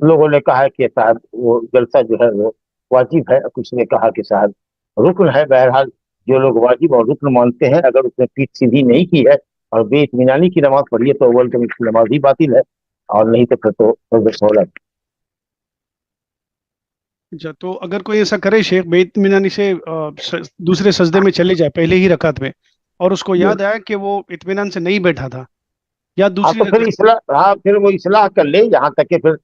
لوگوں نے کہا کہ صاحب وہ جلسہ جو ہے وہ واجب ہے، کچھ نے کہا کہ صاحب رکن ہے۔ بہرحال جو لوگ واجب اور رکن مانتے ہیں، اگر اس نے پیٹھ سیدھی نہیں کی ہے اور بے اطمینانی کی نماز پڑھی ہے تو اول تو اس کی نماز ہی باطل ہے، اور نہیں تو پھر تو سہولت۔ اچھا، تو اگر کوئی ایسا کرے شیخ، بے اطمینانی سے دوسرے سجدے میں چلے جائے پہلے ہی رکعت میں، اور اس کو یاد آیا کہ وہ اطمینان سے نہیں بیٹھا تھا، یا ہاں دوسری تو پھر رکعت؟ اصلاح، ہاں پھر وہ اصلاح کر لے، یہاں تک کہ پھر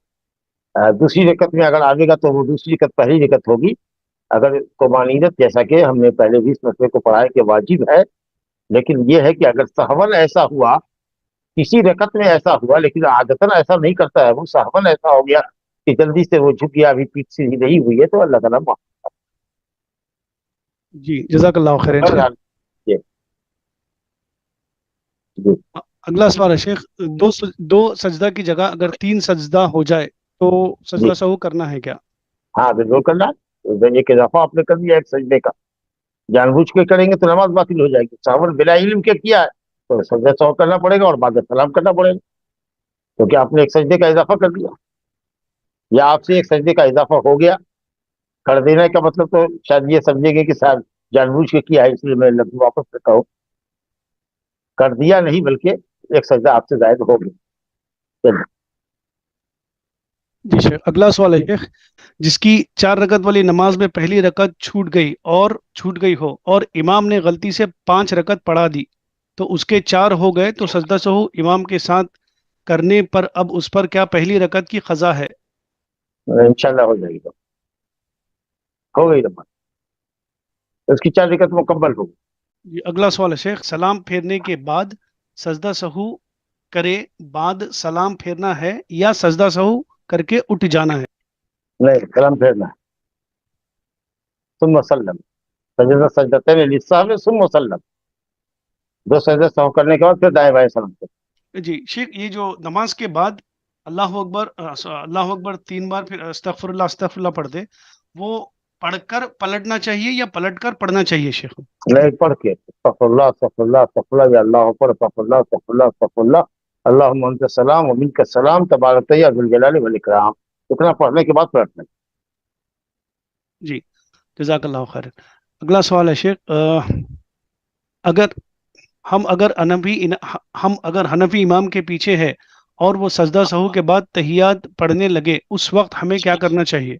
دوسری رکعت میں اگر آئے گا تو وہ دوسری رکعت پہلی رکعت ہوگی۔ اگر طمانینت، جیسا کہ ہم نے پہلے بھی اس مسئلے کو پڑھا ہے کہ واجب ہے، لیکن یہ ہے کہ اگر سہون ایسا ہوا، کسی رکعت میں ایسا ہوا، لیکن عادتاً ایسا نہیں کرتا ہے، وہ سہون ایسا ہو گیا کہ جلدی سے وہ جھک گیا، ابھی پیٹ سیدھی نہیں ہوئی ہے، تو اللہ تعالیٰ معاف جی جزاک اللہ خیر شیخ۔ کرے۔ یہ جی اگلا سوال ہے شیخ، دو سجدہ کی جگہ اگر 3 سجدہ ہو جائے تو جی سجدہ سہو کرنا ہے کیا؟ ہاں بالکل کرنا ہے۔ ایک اضافہ آپ نے کر دیا ایک سجدے کا، جان بوجھ کے کریں گے تو نماز باطل ہو جائے گی۔ سہون بلا علم کے کیا ہے تو سجدہ سہو کرنا پڑے گا اور بعد سلام کرنا پڑے گا، کیونکہ آپ نے ایک سجدے کا اضافہ کر دیا، یا آپ سے ایک سجدے کا اضافہ ہو گیا۔ کر دینے کا مطلب تو شاید یہ سمجھیں گے کہ صاحب جان بوجھ کے کیا ہے، اس لیے میں لفظ واپس کرتا ہوں، کر دیا نہیں بلکہ ایک سجدہ آپ سے زائد ہو گیا۔ جی شیخ، اگلا سوال ہے شیخ، جس کی 4 رکعت والی نماز میں پہلی رکعت چھوٹ گئی ہو اور امام نے غلطی سے 5 رکعت پڑھا دی، تو اس کے 4 ہو گئے، تو سجدہ سہو امام کے ساتھ کرنے پر اب اس پر کیا پہلی رکعت کی قضا ہے؟ انشاءاللہ ہو جائے گا، ہو گئی نماز، اس کی 4 رکعت مکمل ہو گئی۔ جی اگلا سوال ہے شیخ، سلام پھیرنے کے بعد سجدہ سہو کرے بعد سلام پھیرنا ہے یا سجدہ سہو کر کے اٹھ جانا ہے؟ نہیں، سلام پھیرنا ہے، ثم سلم، سجدہ سجدتین للسہو ثم سلم، 2 سجدہ سہو کرنے کے بعد پھر دائیں بائیں سلام کریں۔ جی شیخ، یہ جو نماز کے بعد اللہ اکبر 3 بار پھر استغفر اللہ پڑھتے، وہ پڑھ کر پلٹنا چاہیے یا پلٹ کر پڑھنا چاہیے شیخ؟ نہیں، پڑھ کے استغفر اللہ استغفر اللہ استغفر اللہ، یا اللہ اکبر استغفر اللہ استغفر اللہ استغفر اللہ، اللہم انت السلام و منک السلام تبارک یا ذو الجلال والاکرام، اتنا پڑھنے کے بعد پلٹنا۔ جی جزاک اللہ خیر۔ اگلا سوال ہے شیخ، اگر ہم اگر حنفی امام کے پیچھے ہے اور وہ سجدہ سہو کے بعد تحیات پڑھنے لگے، اس وقت ہمیں کیا کرنا چاہیے؟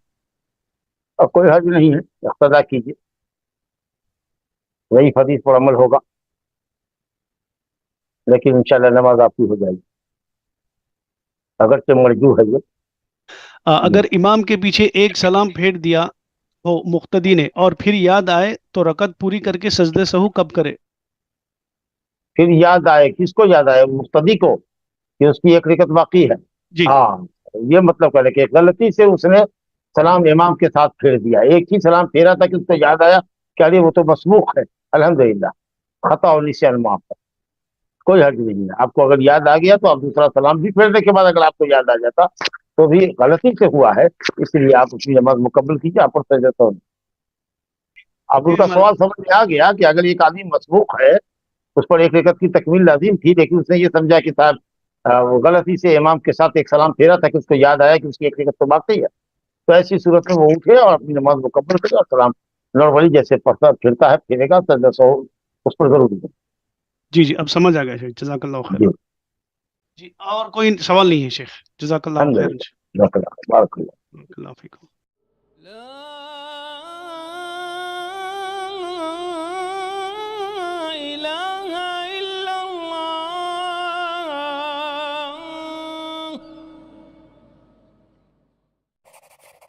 اور کوئی حرج نہیں ہے، اقتدا کیجیے، وہی حدیث پر عمل ہوگا، لیکن انشاءاللہ نماز آپ کی ہو جائے گی، اگرچہ مرجو ہے یہ۔ اگر امام کے پیچھے ایک سلام پھیر دیا ہو مقتدی نے اور پھر یاد آئے تو رکعت پوری کر کے سجدہ سہو کب کرے؟ پھر یاد آئے، کس کو یاد آئے؟ مقتدی کو، کہ اس کی ایک رکعت باقی ہے۔ جی ہاں، یہ مطلب کرے کہ غلطی سے اس نے سلام امام کے ساتھ پھیر دیا، ایک ہی سلام پھیرا تھا کہ اس کو یاد آیا کہ ارے وہ تو مسبوق ہے، الحمدللہ، خطا اور نسیان معاف ہے، کوئی حرج نہیں ہے۔ آپ کو اگر یاد آ گیا تو آپ دوسرا سلام بھی پھیرنے کے بعد اگر آپ کو یاد آ جاتا تو بھی غلطی سے ہوا ہے، اس لیے آپ اپنی نماز مکمل کیجیے، آپ پر سجدہ سہو۔ اب ان کا سوال سمجھ میں آ گیا کہ اگر ایک آدمی مسبوق ہے، اس پر ایک رکعت کی تکمیل لازم تھی، لیکن اس نے یہ سمجھا کہ صاحب وہ غلطی سے امام کے ساتھ ایک سلام پھیرا تھا کہ اس کو یاد آیا کہ اس کی ایک رکعت تو باقی ہے، تو ایسی صورت میں وہ اٹھے اور اپنی نماز مکمل کرے اور سلام نارملی جیسے پڑھتا پھرتا ہے پھیرے گا، سجدہ سہو اس پر ضرور دے۔ جی جی اب سمجھ آ گیا شیخ، جزاک اللہ خیر۔ جی جی اور کوئی سوال نہیں ہے شیخ، جزاک اللہ خیر۔ الحمدللہ، بارک اللہ۔ بارک اللہ فیکم۔ لا إله إلا الله.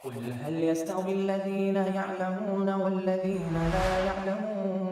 قل هل يستوي الذين يعلمون والذين لا يعلمون